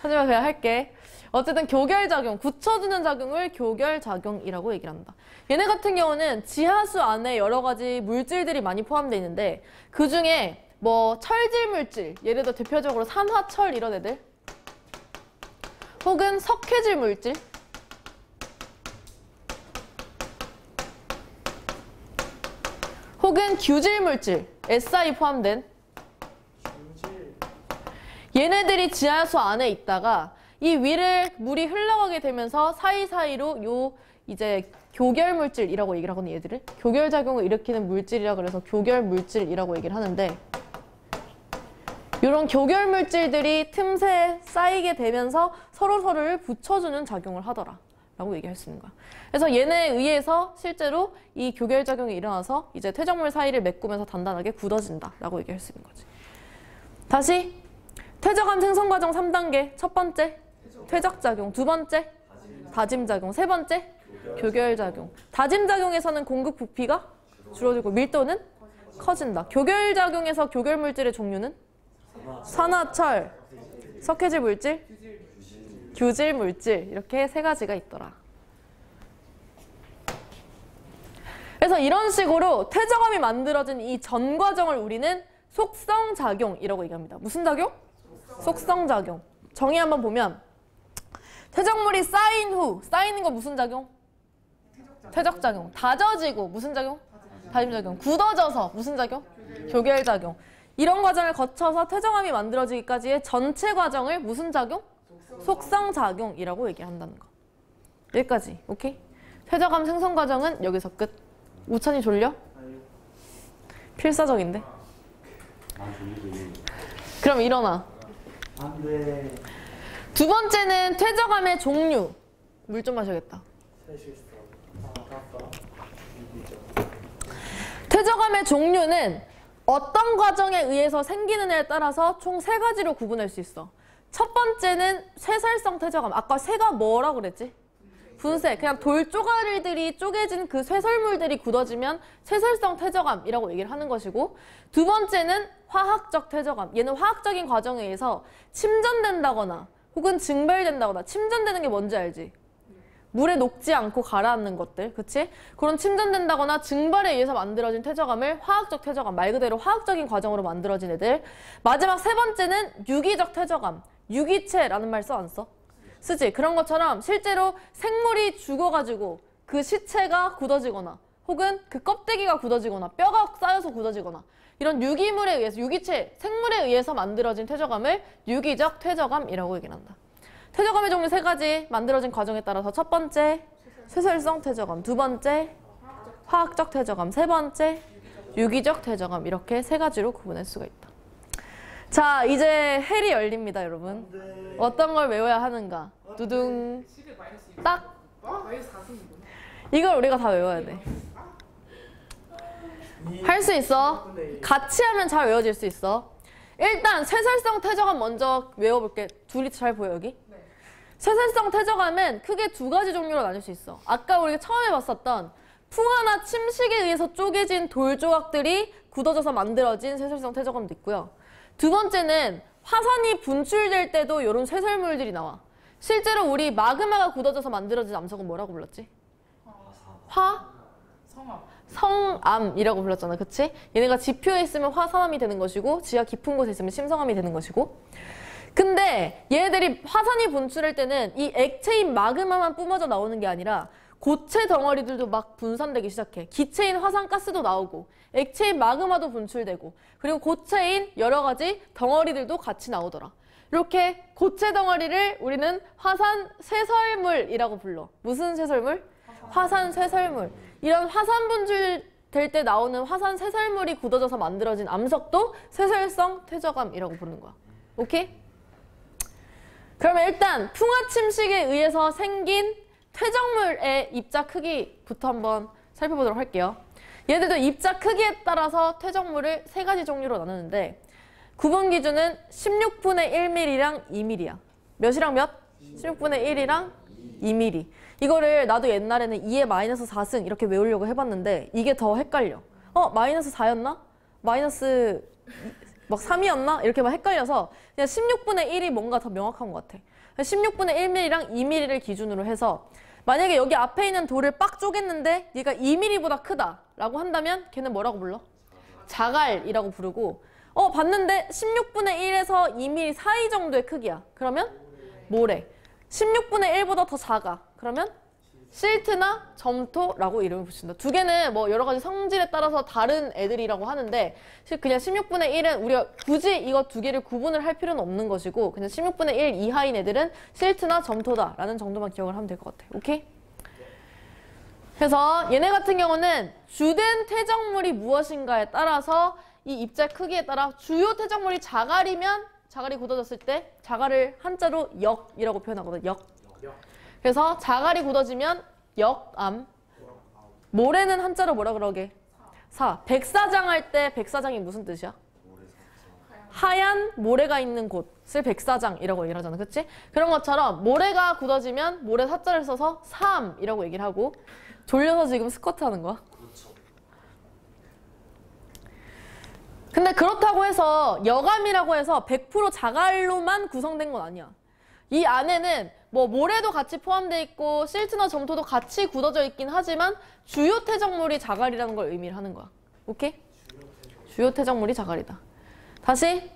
하지만 그냥 할게. 어쨌든 교결작용, 굳혀주는 작용을 교결작용이라고 얘기를 한다. 얘네 같은 경우는 지하수 안에 여러 가지 물질들이 많이 포함되어 있는데 그 중에 뭐 철질 물질, 예를 들어 대표적으로 산화철 이런 애들 혹은 석회질 물질 혹은 규질 물질, SI 포함된 얘네들이 지하수 안에 있다가 이 위를 물이 흘러가게 되면서 사이사이로 요 이제 교결 물질이라고 얘기를 하거든요. 얘들을 교결작용을 일으키는 물질이라 그래서 교결 물질이라고 얘기를 하는데 이런 교결 물질들이 틈새에 쌓이게 되면서 서로를 붙여주는 작용을 하더라 라고 얘기할 수 있는 거야. 그래서 얘네에 의해서 실제로 이 교결작용이 일어나서 이제 퇴적물 사이를 메꾸면서 단단하게 굳어진다 라고 얘기할 수 있는 거지. 다시 퇴적암 생성 과정 3단계. 첫 번째 퇴적작용, 두 번째 다짐작용, 세 번째 교결작용. 다짐작용에서는 공급 부피가 줄어들고 밀도는 커진다. 교결작용에서 교결물질의 종류는 산화철, 석회질 물질, 규질 물질 이렇게 세 가지가 있더라. 그래서 이런 식으로 퇴적암이 만들어진 이 전 과정을 우리는 속성작용이라고 얘기합니다. 무슨 작용? 속성작용. 정의 한번 보면 퇴적물이 쌓인 후, 쌓이는 거 무슨 작용? 퇴적작용. 다져지고 무슨 작용? 다짐작용. 굳어져서 무슨 작용? 교결작용. 이런 과정을 거쳐서 퇴적암이 만들어지기까지의 전체 과정을 무슨 작용? 속성작용이라고 얘기를 한다는 거. 여기까지. 오케이? 퇴적암 생성 과정은 여기서 끝. 우찬이 졸려? 필사적인데? 그럼 일어나. 안 돼. 두 번째는 퇴적암의 종류. 물 좀 마셔야겠다. 퇴적암의 종류는 어떤 과정에 의해서 생기느냐에 따라서 총 세 가지로 구분할 수 있어. 첫 번째는 쇠설성 퇴적암. 아까 쇠가 뭐라고 그랬지? 분쇄. 그냥 돌 쪼가리들이 쪼개진 그 쇠설물들이 굳어지면 쇠설성 퇴적암이라고 얘기를 하는 것이고, 두 번째는 화학적 퇴적암. 얘는 화학적인 과정에 의해서 침전된다거나 혹은 증발된다거나. 침전되는 게 뭔지 알지? 물에 녹지 않고 가라앉는 것들, 그치? 그런 침전된다거나 증발에 의해서 만들어진 퇴적암을 화학적 퇴적암, 말 그대로 화학적인 과정으로 만들어진 애들. 마지막 세 번째는 유기적 퇴적암. 유기체라는 말 써 안 써? 쓰지? 그런 것처럼 실제로 생물이 죽어가지고 그 시체가 굳어지거나 혹은 그 껍데기가 굳어지거나 뼈가 쌓여서 굳어지거나 이런 유기물에 의해서, 유기체, 생물에 의해서 만들어진 퇴적암을 유기적 퇴적암이라고 얘기를 한다. 퇴적암의 종류 세 가지 만들어진 과정에 따라서 첫 번째 쇠설성 퇴적암, 두 번째 화학적 퇴적암, 세 번째 유기적 퇴적암, 이렇게 세 가지로 구분할 수가 있다. 자, 이제 헬이 열립니다, 여러분. 어떤 걸 외워야 하는가? 두둥. 딱. 이걸 우리가 다 외워야 돼. 할 수 있어. 같이 하면 잘 외워질 수 있어. 일단 쇠설성 퇴적암 먼저 외워볼게. 둘이 잘 보여, 여기? 쇠설성 퇴적암은 크게 두 가지 종류로 나눌 수 있어. 아까 우리가 처음에 봤었던 풍화나 침식에 의해서 쪼개진 돌 조각들이 굳어져서 만들어진 쇠설성 퇴적암도 있고요. 두 번째는 화산이 분출될 때도 이런 쇠설물들이 나와. 실제로 우리 마그마가 굳어져서 만들어진 암석은 뭐라고 불렀지? 성암이라고 불렀잖아. 그치? 얘네가 지표에 있으면 화산암이 되는 것이고 지하 깊은 곳에 있으면 심성암이 되는 것이고, 근데 얘네들이 화산이 분출할 때는 이 액체인 마그마만 뿜어져 나오는 게 아니라 고체 덩어리들도 막 분산되기 시작해. 기체인 화산가스도 나오고 액체인 마그마도 분출되고 그리고 고체인 여러 가지 덩어리들도 같이 나오더라. 이렇게 고체 덩어리를 우리는 화산 쇠설물이라고 불러. 무슨 쇠설물? 화산 쇠설물. 이런 화산 분출될 때 나오는 화산 쇠설물이 굳어져서 만들어진 암석도 쇠설성 퇴적암이라고 부르는 거야. 오케이? 그러면 일단 풍화 침식에 의해서 생긴 퇴적물의 입자 크기부터 한번 살펴보도록 할게요. 얘들도 입자 크기에 따라서 퇴적물을 세 가지 종류로 나누는데 구분 기준은 16분의 1mm랑 2mm야. 몇이랑 몇? 16분의 1이랑 2mm. 이거를 나도 옛날에는 2의 마이너스 4승 이렇게 외우려고 해봤는데 이게 더 헷갈려. 마이너스 4였나? 마이너스 막 3이었나? 이렇게 막 헷갈려서 그냥 16분의 1이 뭔가 더 명확한 것 같아. 16분의 1mm랑 2mm를 기준으로 해서 만약에 여기 앞에 있는 돌을 빡 쪼갰는데 얘가 2mm보다 크다라고 한다면 걔는 뭐라고 불러? 자갈이라고 부르고, 봤는데 16분의 1에서 2mm 사이 정도의 크기야. 그러면 모래. 16분의 1보다 더 작아. 그러면 실트나 점토라고 이름을 붙인다. 두 개는 뭐 여러 가지 성질에 따라서 다른 애들이라고 하는데 그냥 16분의 1은 우리가 굳이 이거 두 개를 구분을 할 필요는 없는 것이고 그냥 16분의 1 이하인 애들은 실트나 점토다라는 정도만 기억을 하면 될 것 같아. 오케이? 그래서 얘네 같은 경우는 주된 퇴적물이 무엇인가에 따라서 이 입자 크기에 따라 주요 퇴적물이 자갈이면 자갈이 굳어졌을 때 자갈을 한자로 역이라고 표현하거든. 역. 그래서 자갈이 굳어지면 역암. 모래는 한자로 뭐라 그러게? 사. 백사장 할 때 백사장이 무슨 뜻이야? 하얀 모래가 있는 곳을 백사장이라고 얘기를 하잖아. 그치? 그런 것처럼 모래가 굳어지면 모래 사자를 써서 사암이라고 얘기를 하고 졸려서 지금 스쿼트 하는 거야. 근데 그렇다고 해서 여감이라고 해서 100% 자갈로만 구성된 건 아니야. 이 안에는 뭐 모래도 같이 포함되어 있고 실트나 점토도 같이 굳어져 있긴 하지만 주요 퇴적물이 자갈이라는 걸 의미를 하는 거야. 오케이? 주요 퇴적물이 자갈이다. 다시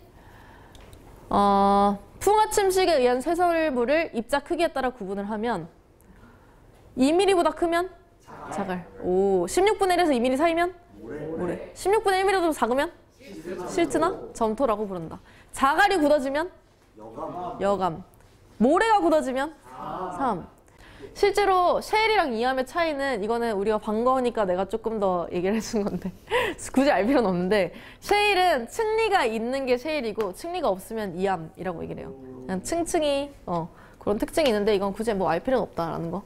풍화 침식에 의한 쇠설물을 입자 크기에 따라 구분을 하면 2mm보다 크면 자갈. 오, 16분의 1에서 2mm 사이면 모래. 16분의 1mm보다 작으면 실트나 점토라고 부른다. 자갈이 굳어지면 여감. 모래가 굳어지면 삼. 실제로 셰일이랑 이암의 차이는 이거는 우리가 반가우니까 내가 조금 더 얘기를 해준 건데 굳이 알 필요는 없는데 셰일은 층리가 있는 게 셰일이고 층리가 없으면 이암이라고 얘기를 해요. 그냥 층층이 그런 특징이 있는데 이건 굳이 뭐 알 필요는 없다라는 거.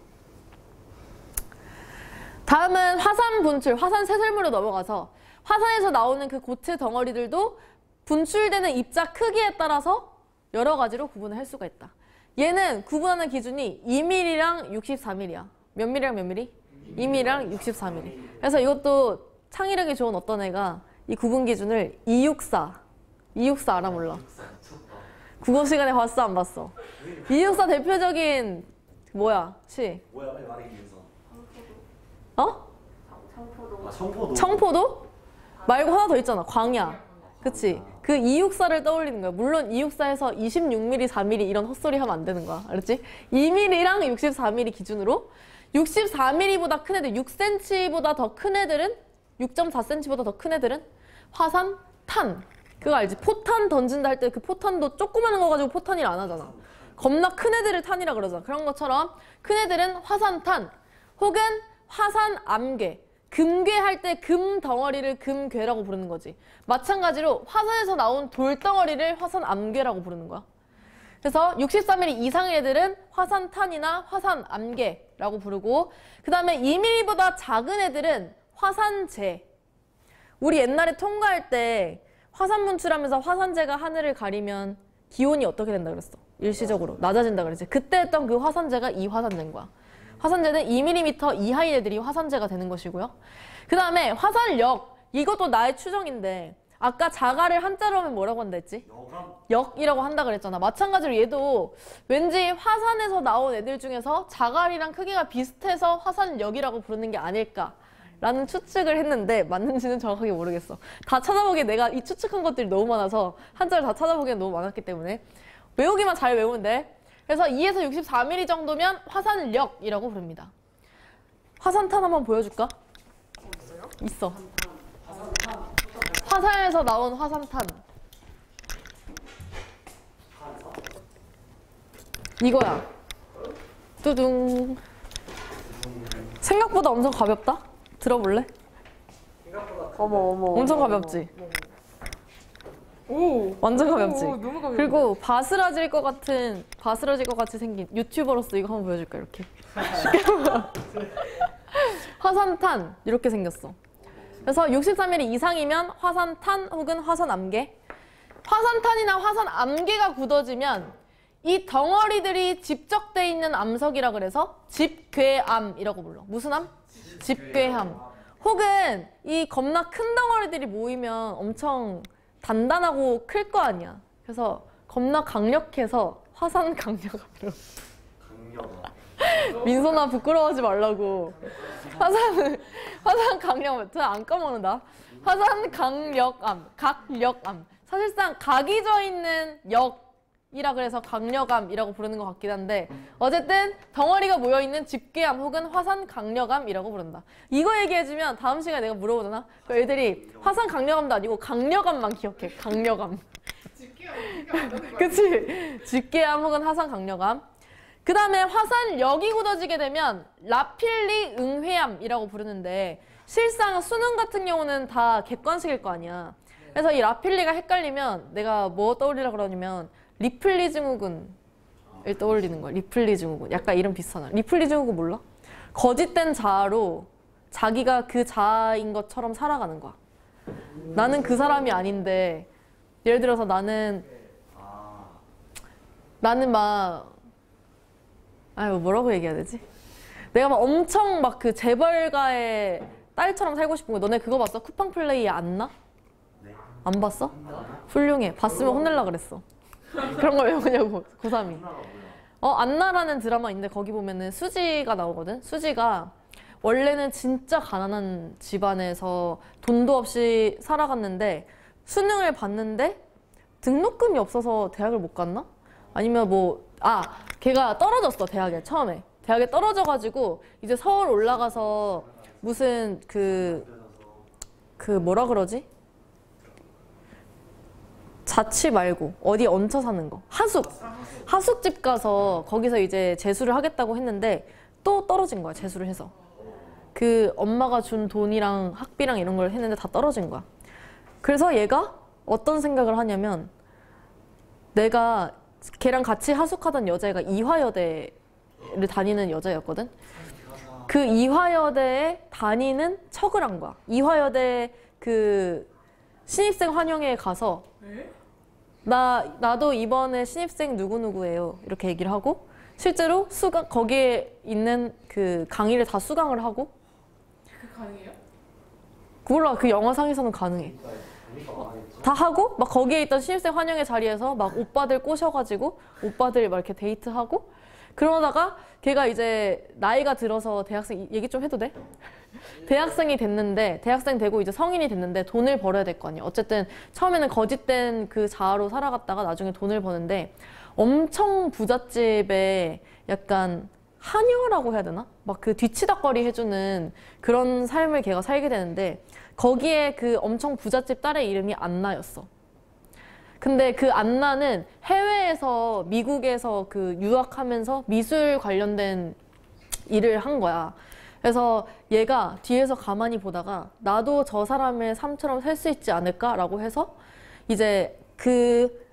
다음은 화산 분출, 화산 쇠설물로 넘어가서 화산에서 나오는 그 고체 덩어리들도 분출되는 입자 크기에 따라서 여러 가지로 구분을 할 수가 있다. 얘는 구분하는 기준이 2mm랑 64mm야. 몇 mm랑 몇 mm? 2mm랑 64mm. 그래서 이것도 창의력이 좋은 어떤 애가 이 구분 기준을 264 알아 몰라? 국어 시간에 봤어 안 봤어? 264 대표적인 뭐야? 시? 뭐야 빨리 말해 김선. 청포도. 청포도? 말고 하나 더 있잖아. 광야. 그치? 그 264를 떠올리는 거야. 물론 264에서 26mm, 4mm 이런 헛소리 하면 안 되는 거야. 알았지? 2mm랑 64mm 기준으로 64mm보다 큰 애들, 6cm보다 더 큰 애들은 6.4cm보다 더 큰 애들은 화산 탄. 그거 알지? 포탄 던진다 할 때 그 포탄도 조그마한 거 가지고 포탄이라 안 하잖아. 겁나 큰 애들을 탄이라 그러잖아. 그런 것처럼 큰 애들은 화산탄 혹은 화산암괴. 금괴할 때 금 덩어리를 금괴라고 부르는 거지. 마찬가지로 화산에서 나온 돌덩어리를 화산암괴라고 부르는 거야. 그래서 63mm 이상의 애들은 화산탄이나 화산암괴라고 부르고 그 다음에 2mm보다 작은 애들은 화산재. 우리 옛날에 통과할 때 화산 분출하면서 화산재가 하늘을 가리면 기온이 어떻게 된다 그랬어? 일시적으로 낮아진다 그랬지. 그때 했던 그 화산재가 이 화산재인 거야. 화산재는 2mm 이하의 애들이 화산재가 되는 것이고요. 그 다음에 화산력, 이것도 나의 추정인데 아까 자가를 한자로 하면 뭐라고 한다 했지? 역이라고 한다 그랬잖아. 마찬가지로 얘도 왠지 화산에서 나온 애들 중에서 자갈이랑 크기가 비슷해서 화산역이라고 부르는 게 아닐까라는 추측을 했는데 맞는지는 정확하게 모르겠어. 다 찾아보기에 내가 이 추측한 것들이 너무 많아서 한자를 다 찾아보기엔 너무 많았기 때문에 외우기만 잘 외우면 돼. 그래서 2에서 64mm 정도면 화산역이라고 부릅니다. 화산탄 한번 보여줄까? 있어. 화산에서 나온 화산탄. 이거야. 뚜둥. 생각보다 엄청 가볍다? 들어볼래? 어머. 엄청 가볍지? 오. 완전 가볍지? 오, 너무 가볍네. 그리고 바스라질 것 같이 생긴 유튜버로서 이거 한번 보여줄까, 이렇게. 화산탄, 이렇게 생겼어. 그래서 63mm 이상이면 화산탄 혹은 화산암개. 화산탄이나 화산암개가 굳어지면 이 덩어리들이 집적돼 있는 암석이라 그래서 집괴암이라고 불러. 무슨 암? 집괴암. 혹은 이 겁나 큰 덩어리들이 모이면 엄청 단단하고 클 거 아니야. 그래서 겁나 강력해서 화산 강력암으로. 민선아 부끄러워하지 말라고. 화산 강력암. 저 안 까먹는다. 화산 강력암, 각력암. 사실상 각이 져 있는 역이라 그래서 강력암이라고 부르는 것 같긴 한데 어쨌든 덩어리가 모여 있는 집괴암 혹은 화산 강력암이라고 부른다. 이거 얘기해주면 다음 시간에 내가 물어보잖아. 그럼 애들이 화산 강력암도 아니고 강력암만 기억해. 강력암. 그치? 집괴암 혹은 화산 강력암. 그 다음에 화산역이 굳어지게 되면 라필리 응회암이라고 부르는데 실상 수능 같은 경우는 다 객관식일 거 아니야. 그래서 이 라필리가 헷갈리면 내가 뭐 떠올리라 그러냐면 리플리 증후군을 떠올리는 거야. 리플리 증후군. 약간 이름 비슷하나? 리플리 증후군 몰라? 거짓된 자아로 자기가 그 자아인 것처럼 살아가는 거야. 나는 그 사람이 아닌데 예를 들어서 나는 막 뭐라고 얘기해야 되지? 내가 막 엄청 막 그 재벌가의 딸처럼 살고 싶은 거. 너네 그거 봤어? 쿠팡 플레이에 안나? 안 봤어? 훌륭해. 봤으면 혼낼라 그랬어. 그런 거 왜 보냐고. 고3이. 안나라는 드라마 있는데 거기 보면은 수지가 나오거든. 수지가 원래는 진짜 가난한 집안에서 돈도 없이 살아갔는데 수능을 봤는데 등록금이 없어서 대학을 못 갔나? 아니면 걔가 떨어졌어. 대학에 처음에. 대학에 떨어져가지고 이제 서울 올라가서 무슨 뭐라 그러지? 자취 말고 어디 얹혀 사는 거. 하숙집 가서 거기서 이제 재수를 하겠다고 했는데 또 떨어진 거야. 재수를 해서. 그 엄마가 준 돈이랑 학비랑 이런 걸 했는데 다 떨어진 거야. 그래서 얘가 어떤 생각을 하냐면 내가 걔랑 같이 하숙하던 여자애가 이화여대를 다니는 여자였거든. 그 이화여대에 다니는 척을 한 거야. 이화여대 그 신입생 환영회에 가서 나도 이번에 신입생 누구누구예요. 이렇게 얘기를 하고 실제로 거기에 있는 그 강의를 다 수강을 하고. 그 가능해요? 몰라. 그 영화상에서는 가능해. 다 하고 막 거기에 있던 신입생 환영회 자리에서 막 오빠들 꼬셔가지고 오빠들 막 이렇게 데이트하고 그러다가 걔가 이제 나이가 들어서 대학생 얘기 좀 해도 돼? 대학생이 됐는데 대학생 되고 이제 성인이 됐는데 돈을 벌어야 될 거 아니야. 어쨌든 처음에는 거짓된 그 자아로 살아갔다가 나중에 돈을 버는데 엄청 부잣집에 약간 하녀라고 해야 되나? 막 그 뒤치다꺼리 해주는 그런 삶을 걔가 살게 되는데 거기에 그 엄청 부잣집 딸의 이름이 안나였어. 근데 그 안나는 해외에서 미국에서 그 유학하면서 미술 관련된 일을 한 거야. 그래서 얘가 뒤에서 가만히 보다가 나도 저 사람의 삶처럼 살 수 있지 않을까라고 해서 이제 그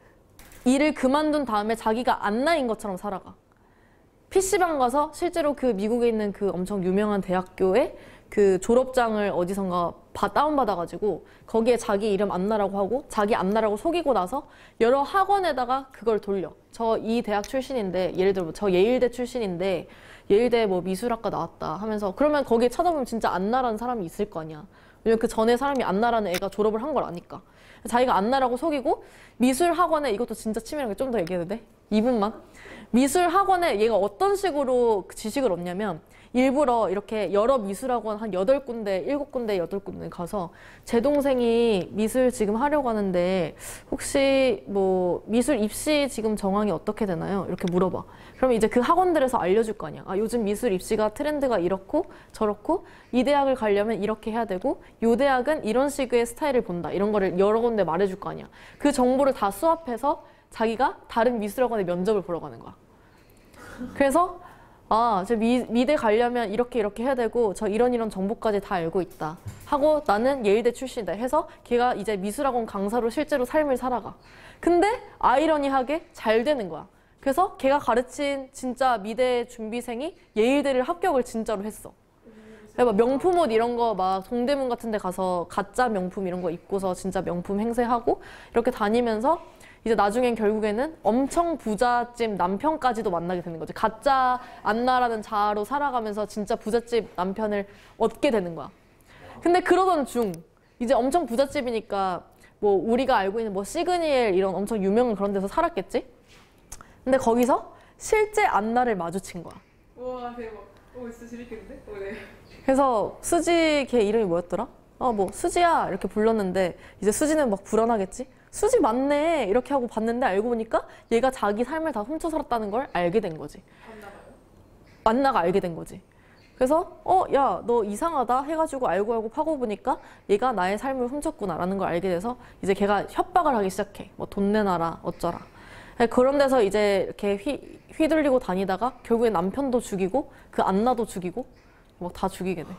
일을 그만둔 다음에 자기가 안나인 것처럼 살아가. PC방 가서 실제로 그 미국에 있는 그 엄청 유명한 대학교에 그 졸업장을 어디선가 다운받아가지고 거기에 자기 이름 안나라고 하고 자기 안나라고 속이고 나서 여러 학원에다가 그걸 돌려. 저 이 대학 출신인데 예를 들어 저 예일대 출신인데 예일대 뭐 미술학과 나왔다 하면서 그러면 거기에 찾아보면 진짜 안나라는 사람이 있을 거 아니야. 왜냐면 그 전에 사람이 안나라는 애가 졸업을 한 걸 아니까. 자기가 안나라고 속이고 미술 학원에 이것도 진짜 치밀한 게 좀 더 얘기해도 돼? 2분만. 미술 학원에 얘가 어떤 식으로 지식을 얻냐면 일부러 이렇게 여러 미술학원 한 8군데, 7군데, 8군데 가서 제 동생이 미술 지금 하려고 하는데 혹시 뭐 미술 입시 지금 정황이 어떻게 되나요? 이렇게 물어봐. 그럼 이제 그 학원들에서 알려줄 거 아니야. 아, 요즘 미술 입시가 트렌드가 이렇고 저렇고 이 대학을 가려면 이렇게 해야 되고 요 대학은 이런 식의 스타일을 본다. 이런 거를 여러 군데 말해줄 거 아니야. 그 정보를 다 수합해서 자기가 다른 미술학원에 면접을 보러 가는 거야. 그래서 아, 저 미대 가려면 이렇게 해야 되고 저 이런 정보까지 다 알고 있다 하고 나는 예일대 출신이다 해서 걔가 이제 미술학원 강사로 실제로 삶을 살아가. 근데 아이러니하게 잘 되는 거야. 그래서 걔가 가르친 진짜 미대 준비생이 예일대를 합격을 진짜로 했어. 막 명품 옷 이런 거 막 동대문 같은 데 가서 가짜 명품 이런 거 입고서 진짜 명품 행세하고 이렇게 다니면서 이제 나중엔 결국에는 엄청 부잣집 남편까지도 만나게 되는 거지. 가짜 안나라는 자아로 살아가면서 진짜 부잣집 남편을 얻게 되는 거야. 근데 그러던 중 이제 엄청 부잣집이니까 뭐 우리가 알고 있는 뭐 시그니엘 이런 엄청 유명한 그런 데서 살았겠지? 근데 거기서 실제 안나를 마주친 거야. 우와 대박. 오 진짜 재밌겠는데? 오 네. 그래서 수지 걔 이름이 뭐였더라? 뭐 수지야 이렇게 불렀는데 이제 수지는 막 불안하겠지? 수지 맞네 이렇게 하고 봤는데 알고 보니까 얘가 자기 삶을 다 훔쳐 살았다는 걸 알게 된 거지. 만나가 알게 된 거지. 그래서 야 너 이상하다 해가지고 알고 파고 보니까 얘가 나의 삶을 훔쳤구나 라는 걸 알게 돼서 이제 걔가 협박을 하기 시작해. 뭐 돈 내놔라 어쩌라. 그런 데서 이제 이렇게 휘둘리고 다니다가 결국에 남편도 죽이고 그 안나도 죽이고 막 다 죽이게 돼.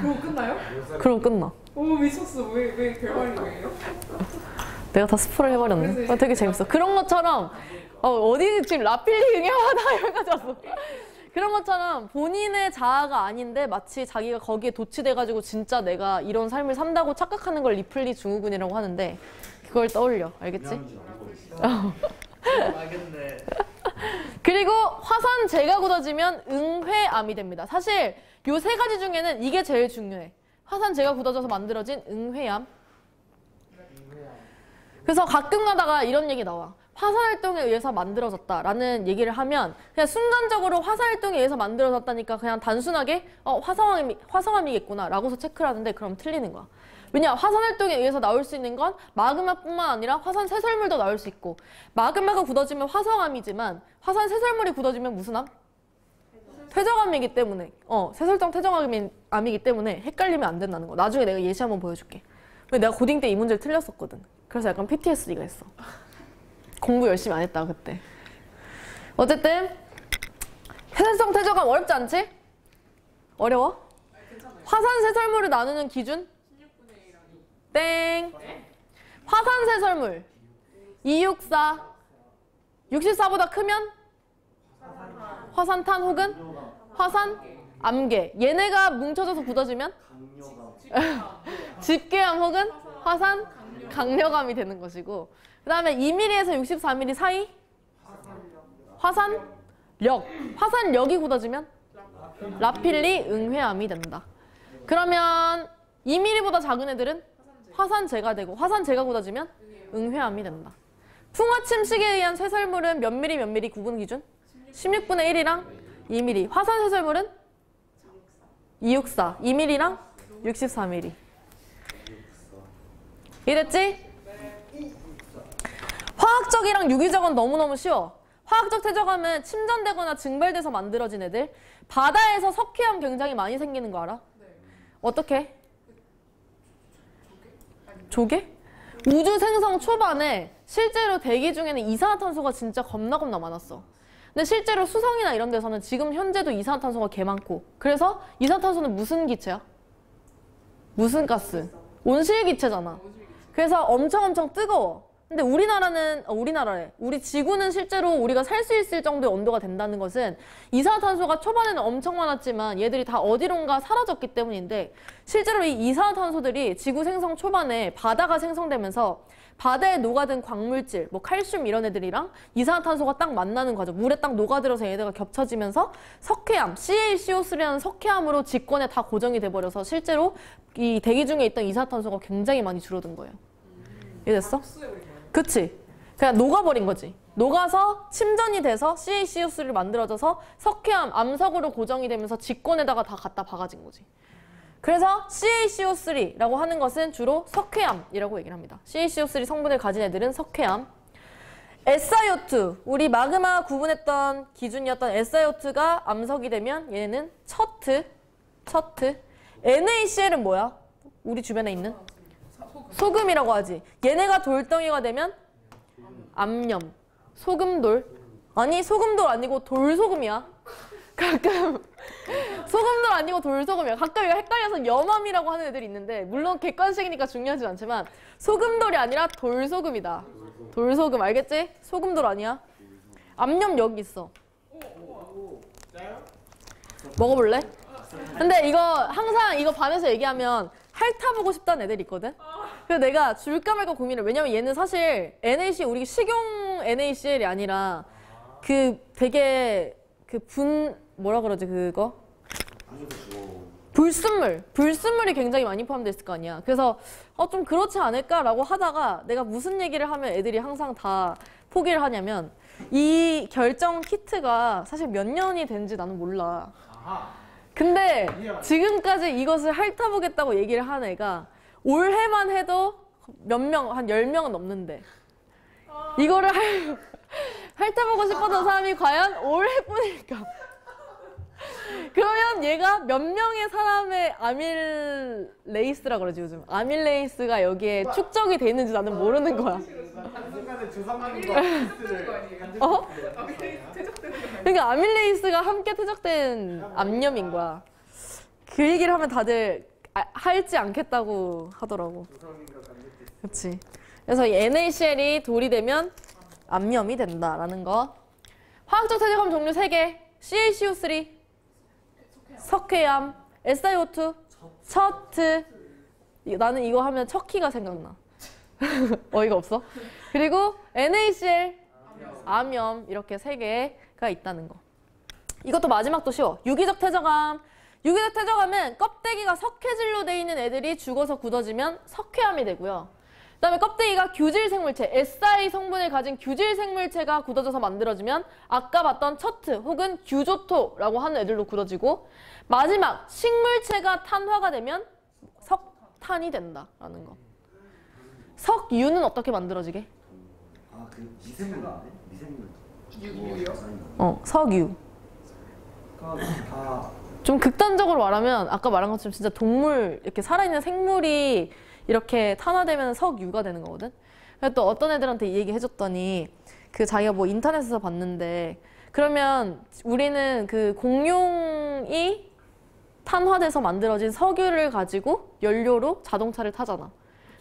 그럼 끝나요? 그럼 끝나. 오 미쳤어. 왜 결말이 왜요? 내가 다 스포를 해버렸네. 되게 재밌어. 그런 것처럼 어디 지금 라필리 응애하다 여기까지 왔어. 그런 것처럼 본인의 자아가 아닌데 마치 자기가 거기에 도취돼가지고 진짜 내가 이런 삶을 산다고 착각하는 걸 리플리 증후군이라고 하는데 그걸 떠올려. 알겠지? 알겠네. 그리고 화산 재가 굳어지면 응회암이 됩니다. 사실 요 3가지 중에는 이게 제일 중요해. 화산 재가 굳어져서 만들어진 응회암. 그래서 가끔 가다가 이런 얘기 나와. 화산활동에 의해서 만들어졌다라는 얘기를 하면 그냥 순간적으로 화산활동에 의해서 만들어졌다니까 그냥 단순하게 화성암이겠구나 라고서 체크를 하는데 그럼 틀리는 거야. 왜냐 화산활동에 의해서 나올 수 있는 건 마그마뿐만 아니라 화산 새설물도 나올 수 있고 마그마가 굳어지면 화성암이지만 화산 새설물이 굳어지면 무슨 암? 퇴적암이기 때문에 새설정 퇴적암이기 때문에 헷갈리면 안 된다는 거. 나중에 내가 예시 한번 보여줄게. 내가 고딩 때 이 문제를 틀렸었거든. 그래서 약간 PTSD가 있어. 공부 열심히 안 했다 그때. 어쨌든 새설정 퇴적암 어렵지 않지? 어려워? 화산 새설물을 나누는 기준? 땡. 화산 새설물 264 64보다 크면 화산탄 혹은 화산 암계. 얘네가 뭉쳐져서 굳어지면 집계암 혹은 화산 강력암이 되는 것이고 그 다음에 2mm에서 64mm 사이 화산력. 화산력이 굳어지면 라필리 응회암이 된다. 그러면 2mm보다 작은 애들은 화산재가 되고 화산재가 굳어지면 응회암이 된다. 풍화 침식에 의한 쇠설물은 몇 미리 구분 기준? 16분의 1이랑 2mm. 화산 쇠설물은 264. 2mm랑 64mm. 이해됐지? 화학적이랑 유기적은 너무너무 쉬워. 화학적 퇴적암은 침전되거나 증발돼서 만들어진 애들. 바다에서 석회암 굉장히 많이 생기는 거 알아? 어떻게? 조개? 우주 생성 초반에 실제로 대기 중에는 이산화탄소가 진짜 겁나 많았어. 근데 실제로 수성이나 이런 데서는 지금 현재도 이산화탄소가 개 많고 그래서 이산화탄소는 무슨 기체야? 무슨 가스? 온실기체잖아. 그래서 엄청 뜨거워. 근데 우리 지구는 실제로 우리가 살 수 있을 정도의 온도가 된다는 것은 이산화탄소가 초반에는 엄청 많았지만 얘들이 다 어디론가 사라졌기 때문인데 실제로 이 이산화탄소들이 지구 생성 초반에 바다가 생성되면서 바다에 녹아든 광물질, 뭐 칼슘 이런 애들이랑 이산화탄소가 딱 만나는 과정, 물에 딱 녹아들어서 얘네가 겹쳐지면서 석회암, CaCO3라는 석회암으로 직권에 다 고정이 돼버려서 실제로 이 대기 중에 있던 이산화탄소가 굉장히 많이 줄어든 거예요. 이해됐어? 흡수해버린 거예요. 그치? 그냥 녹아버린 거지. 녹아서 침전이 돼서 CaCO3를 만들어져서 석회암, 암석으로 고정이 되면서 직권에다가 다 갖다 박아진 거지. 그래서 CaCO3라고 하는 것은 주로 석회암이라고 얘기를 합니다. CaCO3 성분을 가진 애들은 석회암. SiO2, 우리 마그마 구분했던 기준이었던 SiO2가 암석이 되면 얘는 첩트. NaCl은 뭐야? 우리 주변에 있는? 소금이라고 하지. 얘네가 돌덩이가 되면 암염. 소금돌. 아니, 소금돌 아니고 돌소금이야. 가끔 소금돌 아니고 돌소금이야. 가끔 이거 헷갈려서 염암이라고 하는 애들이 있는데, 물론 객관식이니까 중요하진 않지만 소금돌이 아니라 돌소금이다. 돌소금 알겠지? 소금돌 아니야. 암염 여기 있어. 먹어볼래? 근데 이거 항상 이거 반에서 얘기하면 핥아보고 싶다는 애들이 있거든? 그래서 내가 줄까 말까 고민을. 왜냐면 얘는 사실 NaC, 우리 식용 NaCl이 아니라 그 되게 그 뭐라 그러지 그거? 불순물이 굉장히 많이 포함되어 있을 거 아니야. 그래서 좀 그렇지 않을까라고 하다가 내가 무슨 얘기를 하면 애들이 항상 다 포기를 하냐면, 이 결정 키트가 사실 몇 년이 된지 나는 몰라. 근데 지금까지 이것을 핥아보겠다고 얘기를 한 애가 올해만 해도 몇 명, 한 10명은 넘는데, 이거를 핥아보고 싶었던 사람이 과연 올해뿐일까? 그러면 얘가 몇 명의 사람의 아밀레이스라 그러지 요즘. 아밀레이스가 여기에 축적이 돼 있는지 나는 모르는 거야. 한순간에 조상님과 어? 그러니까 아밀레이스가 함께 퇴적된 암염인 거야. 그 얘기를 하면 다들 할지 않겠다고 하더라고. 그렇지. 그래서 이 NaCl이 돌이 되면 암염이 된다라는 거. 화학적 퇴적암 종류 3개. CaCO3, 석회암, SiO2, 첩트. 나는 이거 하면 척키가 생각나. 어이가 없어. 그리고 NaCl, 암염, 이렇게 3개가 있다는 거. 이것도 마지막도 쉬워. 유기적 퇴적암. 유기적 퇴적암은 껍데기가 석회질로 돼 있는 애들이 죽어서 굳어지면 석회암이 되고요. 그다음에 껍데기가 규질 생물체, Si 성분을 가진 규질 생물체가 굳어져서 만들어지면 아까 봤던 첩트 혹은 규조토라고 하는 애들로 굳어지고, 마지막 식물체가 탄화가 되면 석탄이 된다라는 거. 석유는 어떻게 만들어지게? 그 미생물인데? 미생물. 유요? 석유. 다 좀 극단적으로 말하면 아까 말한 것처럼 진짜 동물, 이렇게 살아있는 생물이 이렇게 탄화되면 석유가 되는 거거든. 그래서 또 어떤 애들한테 이 얘기 해줬더니 그 자기가 뭐 인터넷에서 봤는데, 그러면 우리는 그 공룡이 탄화돼서 만들어진 석유를 가지고 연료로 자동차를 타잖아.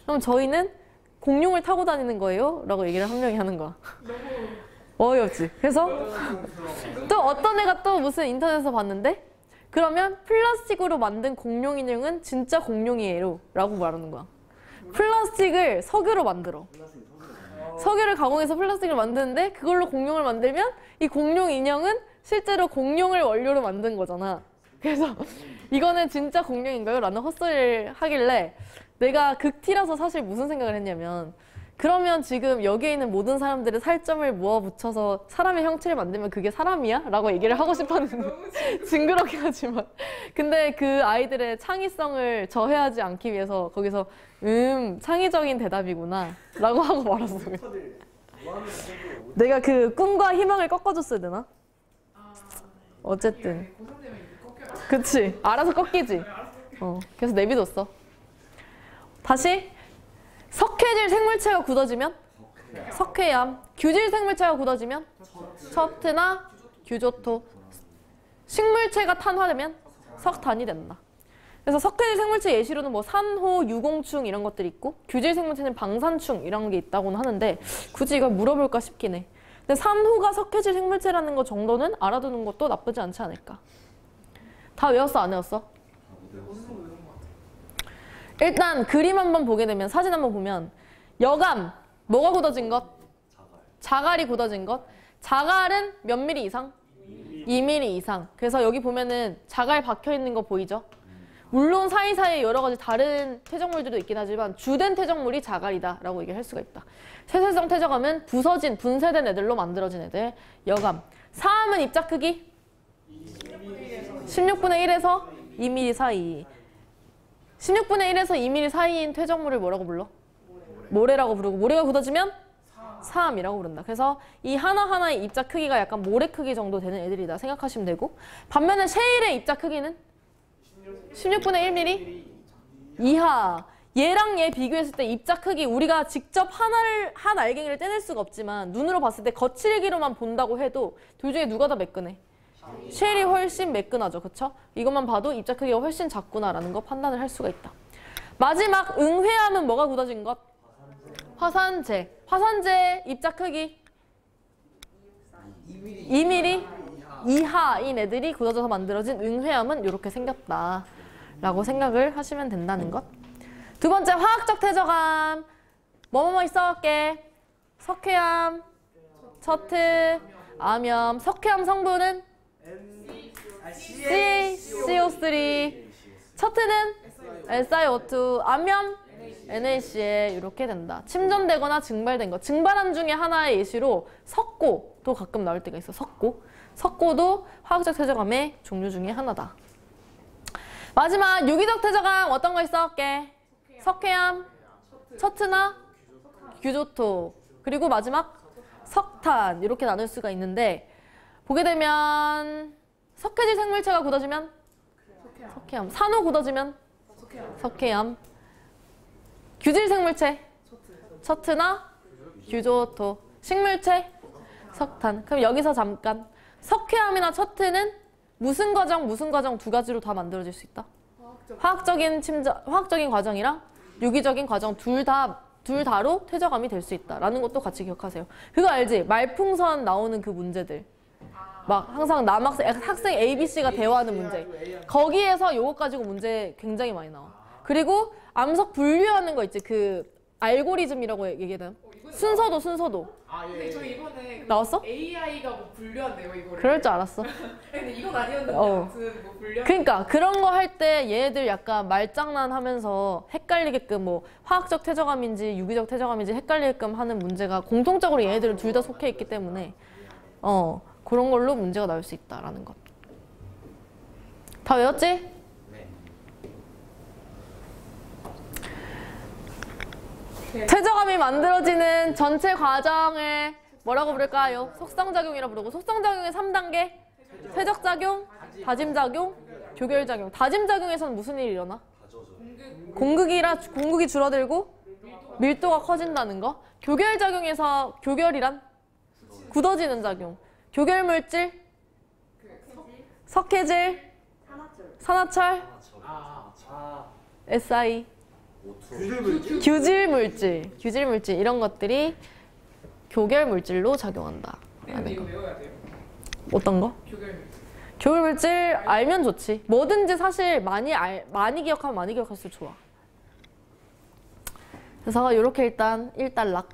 그럼 저희는 공룡을 타고 다니는 거예요? 라고 얘기를 한 명이 하는 거야. 어이없지. 그래서 또 어떤 애가 또 무슨 인터넷에서 봤는데, 그러면 플라스틱으로 만든 공룡 인형은 진짜 공룡이에요 라고 말하는 거야. 플라스틱을 석유로 만들어. 석유를 가공해서 플라스틱을 만드는데 그걸로 공룡을 만들면 이 공룡 인형은 실제로 공룡을 원료로 만든 거잖아. 그래서 이거는 진짜 공룡인가요? 라는 헛소리를 하길래 내가 극티라서 사실 무슨 생각을 했냐면, 그러면 지금 여기에 있는 모든 사람들의 살점을 모아 붙여서 사람의 형체를 만들면 그게 사람이야? 라고 얘기를 하고 싶었는데 징그럽긴 하지만, 근데 그 아이들의 창의성을 저해하지 않기 위해서 거기서 창의적인 대답이구나 라고 하고 말았어. 내가 그 꿈과 희망을 꺾어줬어야 되나? 어쨌든 그치, 알아서 꺾이지. 그래서 내비뒀어. 다시 석회질 생물체가 굳어지면 석회암, 규질 생물체가 굳어지면 첩트나 규조토, 식물체가 탄화되면 석탄이 된다. 그래서 석회질 생물체 예시로는 뭐 산호, 유공충 이런 것들이 있고, 규질 생물체는 방산충 이런 게 있다고는 하는데 굳이 이걸 물어볼까 싶긴 해. 근데 산호가 석회질 생물체라는 거 정도는 알아두는 것도 나쁘지 않지 않을까. 다 외웠어, 안 외웠어? 일단 그림 한번 보게 되면, 사진 한번 보면 여감, 뭐가 굳어진 것? 자갈이 굳어진 것. 자갈은 몇 미리 이상? 2mm 이상. 그래서 여기 보면은 자갈 박혀 있는 거 보이죠? 물론 사이사이에 여러 가지 다른 퇴적물들도 있긴 하지만 주된 퇴적물이 자갈이다라고 얘기를 할 수가 있다. 세세성 퇴적암은 부서진, 분쇄된 애들로 만들어진 애들. 여감. 사암은 입자 크기 16분의 1에서 2mm 사이. 16분의 1에서 2mm 사이인 퇴적물을 뭐라고 불러? 모래라고 부르고 모래가 굳어지면 사암이라고 부른다. 그래서 이 하나하나의 입자 크기가 약간 모래 크기 정도 되는 애들이다 생각하시면 되고, 반면에 셰일의 입자 크기는 16분의 1mm 이하. 얘랑 얘 비교했을 때 입자 크기, 우리가 직접 한 알갱이를 떼낼 수가 없지만 눈으로 봤을 때 거칠기로만 본다고 해도 둘 중에 누가 더 매끈해? 셰일이 훨씬 매끈하죠. 그쵸? 이것만 봐도 입자 크기가 훨씬 작구나라는 거 판단을 할 수가 있다. 마지막 응회암은 뭐가 굳어진 것? 화산재. 화산재 입자 크기 2mm 이하인 애들이 굳어져서 만들어진 응회암은 이렇게 생겼다 라고 생각을 하시면 된다는 것. 두 번째, 화학적 퇴적암. 뭐뭐뭐 있어갈게. 석회암, 처트, 암염. 석회암 성분은 CO3, 처트는 SiO2, 암염 NaCl. 이렇게 된다. 침전되거나 증발된 것. 증발암 중에 하나의 예시로 석고도 가끔 나올 때가 있어. 석고도 화학적 퇴적암의 종류 중에 하나다. 마지막 유기적 퇴적암 어떤 거 있어갈게. 석회암, 처트나 규조토, 그리고 마지막 석탄. 이렇게 나눌 수가 있는데, 보게 되면 석회질 생물체가 굳어지면 석회암, 산호 굳어지면 석회암, 규질 생물체 처트나 규조토, 식물체 석탄. 그럼 여기서 잠깐, 석회암이나 처트는 무슨 과정 두 가지로 다 만들어질 수 있다. 화학적인 과정이랑 유기적인 과정 둘 다로 퇴적암이 될 수 있다라는 것도 같이 기억하세요. 그거 알지? 말풍선 나오는 그 문제들. 막 항상 학생 A, B, C가 대화하는 문제. 거기에서 요거 가지고 문제 굉장히 많이 나와. 그리고 암석 분류하는 거 있지. 그 알고리즘이라고 얘기하는. 순서도. 근데 저희 이번에 나왔어? AI가 뭐 분류한대요 이거를. 그럴 줄 알았어. 근데 이건 아니었는데 아무튼 뭐 분류. 그러니까 그런 거 할 때 얘네들 약간 말장난하면서 헷갈리게끔 뭐 화학적 퇴적암인지 유기적 퇴적암인지 헷갈리게끔 하는 문제가 공통적으로 얘네들은 둘 다 속해 있기 때문에 그런 걸로 문제가 나올 수 있다라는 것. 다 외웠지? 퇴적암이 만들어지는 전체 과정을 뭐라고 부를까요? 속성작용이라고 부르고, 속성작용의 3단계 퇴적작용, 다짐작용, 교결작용. 다짐작용에서는 무슨 일이 일어나? 공극이 줄어들고 밀도가 커진다는 거. 교결작용에서 교결이란? 굳어지는 작용. 교결물질, 석회질, 산화철, SI, 규질물질 이런 것들이 교결물질로 작용한다. 근데 이거 외워야 돼요. 어떤 거? 교결물질 알면 좋지. 뭐든지 사실 많이 기억하면 많이 기억할수록 좋아. 그래서 이렇게 일단 1단락.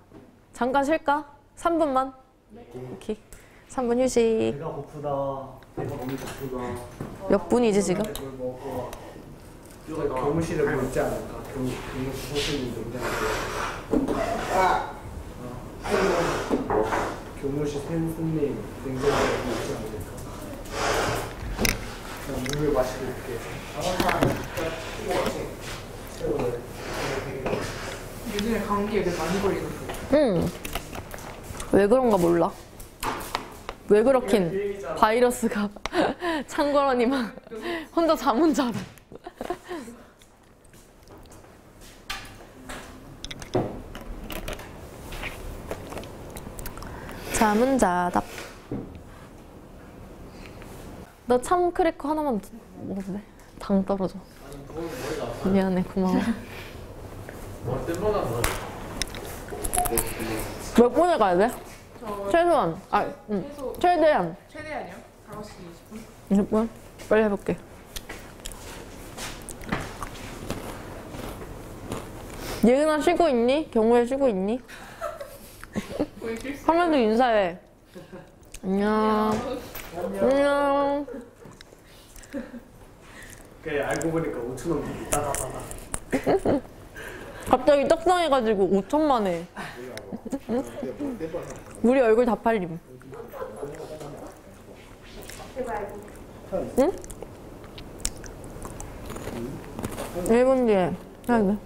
잠깐 쉴까? 3분만? 오케이. 3분 휴식. 배가 고프다. 배가 너무 고프다. 몇 분이지 지금? 교무실에 물지 않을까? 교무실 선생님 냉장고. 교무실 선생님 냉장고에 물지 않을까? 그냥 물을 마시고 이렇게. 요즘에 감기에 되게 많이 걸리거든요. 응. 왜 그런가 몰라. 왜 그렇긴. 바이러스가 창궐하니만 혼자 잠은 자라. 잠은 자답. 너 참 크래커 하나만 먹어도 돼? 당 떨어져. 미안해, 고마워. 몇 분에 가야 돼? 최소한. 최대한. 최대한이요? 5시 20분? 20분? 빨리 해볼게. 예은아 쉬고 있니? 경우에 쉬고 있니? 화면도 인사해. 안녕. 안녕. 그 알고 보니까 5,000원 들고 따다다다. 갑자기 떡상해가지고 5천만 해. 우리 얼굴 다 팔림. 응? 1분 뒤에 해야 돼.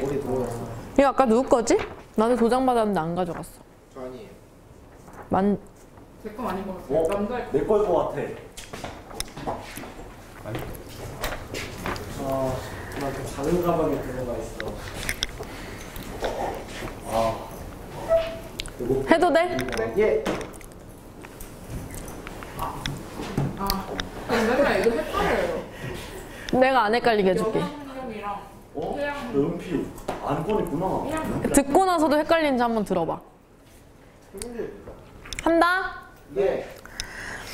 머리 들어갔어. 이거 아까 누구 거지? 나는 도장 받았는데 안 가져갔어. 저 아니에요. 제거 아닌 것 같아요. 남자 내 거일 것 같아. 나그 작은 가방에 들어가 있어. 해도 돼? 예. 맨날 이거 헷갈려요. 내가 안 헷갈리게 해줄게. 여성 환경이랑 어? 해양 너 연필 안 꺼냈구나. 해양 듣고 나서도 헷갈리는지 한번 들어봐. 한다? 네.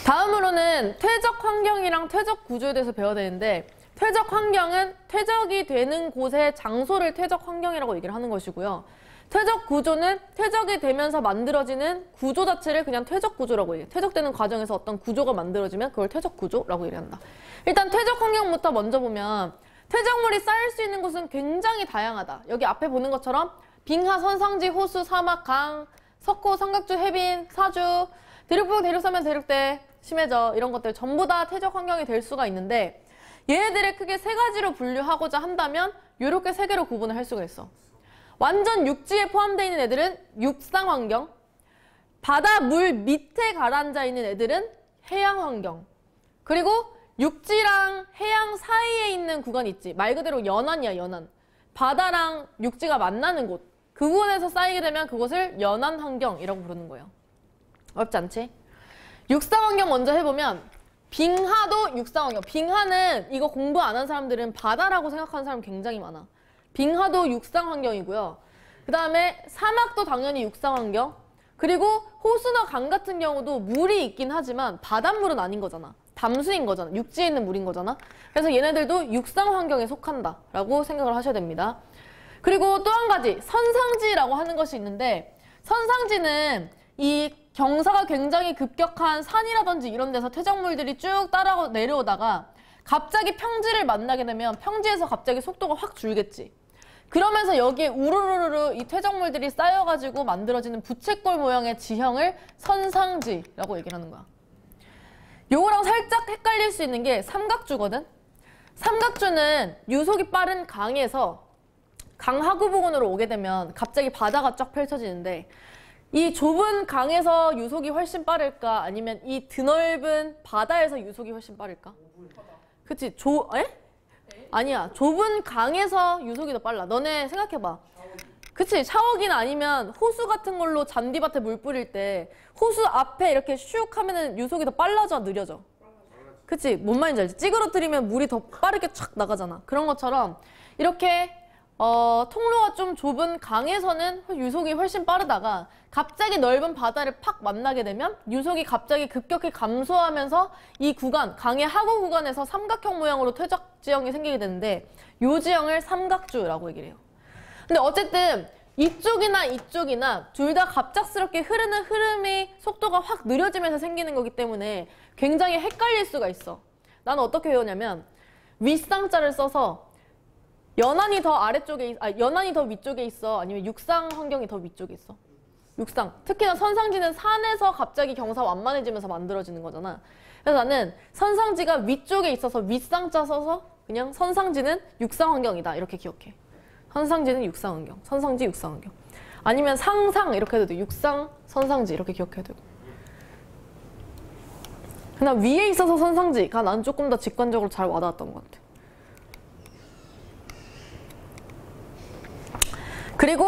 다음으로는 퇴적 환경이랑 퇴적 구조에 대해서 배워야 되는데, 퇴적 환경은 퇴적이 되는 곳의 장소를 퇴적 환경이라고 얘기를 하는 것이고요. 퇴적 구조는 퇴적이 되면서 만들어지는 구조 자체를 그냥 퇴적 구조라고 얘기해요. 퇴적되는 과정에서 어떤 구조가 만들어지면 그걸 퇴적 구조라고 얘기한다. 일단 퇴적 환경부터 먼저 보면 퇴적물이 쌓일 수 있는 곳은 굉장히 다양하다. 여기 앞에 보는 것처럼 빙하, 선상지, 호수, 사막, 강, 석고, 삼각주, 해빈, 사주, 대륙부분, 대륙서면, 대륙대, 심해져 이런 것들 전부 다 퇴적 환경이 될 수가 있는데, 얘네들을 크게 세 가지로 분류하고자 한다면 이렇게 세 개로 구분을 할 수가 있어. 완전 육지에 포함되어 있는 애들은 육상 환경, 바다 물 밑에 가라앉아 있는 애들은 해양 환경, 그리고 육지랑 해양 사이에 있는 구간이 있지. 말 그대로 연안이야, 연안. 바다랑 육지가 만나는 곳. 그 부분에서 쌓이게 되면 그것을 연안 환경이라고 부르는 거예요. 어렵지 않지? 육상 환경 먼저 해보면 빙하도 육상 환경. 빙하는 이거 공부 안 한 사람들은 바다라고 생각하는 사람 굉장히 많아. 빙하도 육상 환경이고요. 그 다음에 사막도 당연히 육상 환경. 그리고 호수나 강 같은 경우도 물이 있긴 하지만 바닷물은 아닌 거잖아. 담수인 거잖아. 육지에 있는 물인 거잖아. 그래서 얘네들도 육상 환경에 속한다라고 생각을 하셔야 됩니다. 그리고 또 한 가지 선상지라고 하는 것이 있는데, 선상지는 이 경사가 굉장히 급격한 산이라든지 이런 데서 퇴적물들이 쭉 따라 내려오다가 갑자기 평지를 만나게 되면 평지에서 갑자기 속도가 확 줄겠지. 그러면서 여기에 우르르르 이 퇴적물들이 쌓여가지고 만들어지는 부채꼴 모양의 지형을 선상지라고 얘기를 하는 거야. 요거랑 살짝 헷갈릴 수 있는 게 삼각주거든. 삼각주는 유속이 빠른 강에서 강 하구 부근으로 오게 되면 갑자기 바다가 쫙 펼쳐지는데, 이 좁은 강에서 유속이 훨씬 빠를까? 아니면 이 드넓은 바다에서 유속이 훨씬 빠를까? 그치? 아니야. 좁은 강에서 유속이 더 빨라. 너네 생각해봐. 그치? 샤워기나 아니면 호수 같은 걸로 잔디밭에 물 뿌릴 때 호수 앞에 이렇게 슉 하면은 유속이 더 빨라져, 느려져? 그치? 뭔 말인지 알지? 찌그러뜨리면 물이 더 빠르게 촥 나가잖아. 그런 것처럼 이렇게 통로가 좀 좁은 강에서는 유속이 훨씬 빠르다가 갑자기 넓은 바다를 팍 만나게 되면 유속이 갑자기 급격히 감소하면서 이 구간, 강의 하구 구간에서 삼각형 모양으로 퇴적 지형이 생기게 되는데, 이 지형을 삼각주라고 얘기를 해요. 근데 어쨌든 이쪽이나 둘 다 갑작스럽게 흐르는 흐름이 속도가 확 느려지면서 생기는 거기 때문에 굉장히 헷갈릴 수가 있어. 나는 어떻게 외우냐면 윗상자를 써서 연안이 더 아래쪽에, 연안이 더 위쪽에 있어? 아니면 육상 환경이 더 위쪽에 있어? 육상. 특히나 선상지는 산에서 갑자기 경사가 완만해지면서 만들어지는 거잖아. 그래서 나는 선상지가 위쪽에 있어서 윗상자 써서 그냥 선상지는 육상 환경이다 이렇게 기억해. 선상지는 육상 환경, 선상지 육상 환경. 아니면 상상 이렇게 해도 돼. 육상, 선상지 이렇게 기억해도 되고. 그냥 위에 있어서 선상지가 난 조금 더 직관적으로 잘 와닿았던 것 같아. 그리고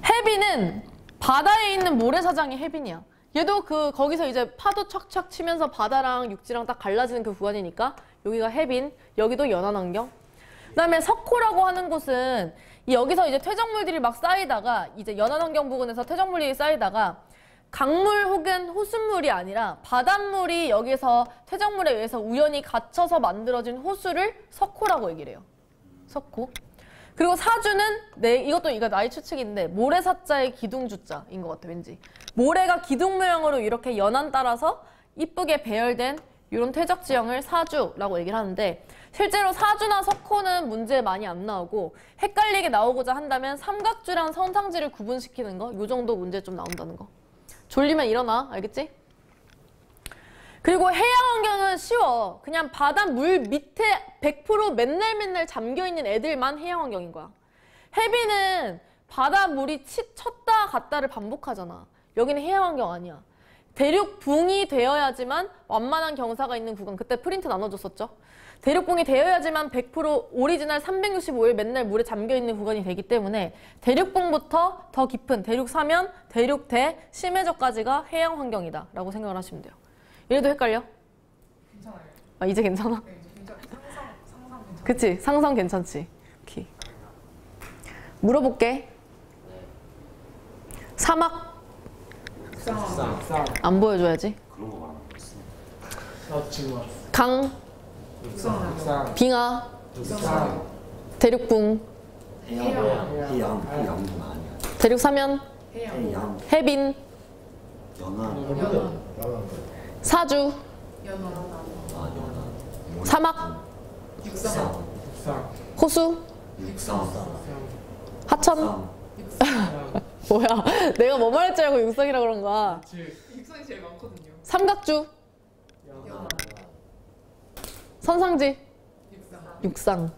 해빈은 바다에 있는 모래사장이 해빈이야. 얘도 거기서 이제 파도 척척 치면서 바다랑 육지랑 딱 갈라지는 그 구간이니까 여기가 해빈, 여기도 연안 환경. 그 다음에 석호라고 하는 곳은 여기서 이제 퇴적물들이 막 쌓이다가 이제 연안 환경 부근에서 퇴적물이 쌓이다가 강물 혹은 호수물이 아니라 바닷물이 여기서 퇴적물에 의해서 우연히 갇혀서 만들어진 호수를 석호라고 얘기를 해요. 석호. 그리고 사주는 이거 나의 추측인데 모래사자의 기둥주자인 것 같아 왠지. 모래가 기둥 모양으로 이렇게 연안 따라서 이쁘게 배열된 이런 퇴적 지형을 사주라고 얘기를 하는데 실제로 사주나 석호는 문제에 많이 안 나오고 헷갈리게 나오고자 한다면 삼각주랑 선상지를 구분시키는 거 이 정도 문제 좀 나온다는 거. 졸리면 일어나. 알겠지? 그리고 해양 환경은 쉬워. 그냥 바닷물 밑에 100% 맨날 잠겨있는 애들만 해양 환경인 거야. 해비는 바닷물이 쳤다 갔다를 반복하잖아. 여기는 해양 환경 아니야. 대륙붕이 되어야지만 완만한 경사가 있는 구간, 그때 프린트 나눠줬었죠. 대륙붕이 되어야지만 100% 오리지널 365일 맨날 물에 잠겨있는 구간이 되기 때문에 대륙붕부터 더 깊은 대륙 사면, 대륙대, 심해저까지가 해양 환경이다 라고 생각을 하시면 돼요. 얘도 헷갈려? 괜찮아요. 아, 이제 괜찮아? 네, 이제 진짜 상상 괜찮아요. 그치? 상상 괜찮지? 오케이. 물어볼게. 사막 육상. 안 보여줘야지. 그런 거 말하는 거였어. 나 지금 왔어. 강, 육상. 빙하, 육상. 대륙붕, 해양은 아니야. 대륙 사면, 해양, 해빈, 연안, 사주, 연원. 연안, 사막, 육상. 육상. 호수, 육상, 하천. 뭐야? 내가 뭐 말할 줄 알고 육상이라 그런 거야. 육상이 제일 많거든요. 삼각주, 연원. 선상지, 육상. 육상,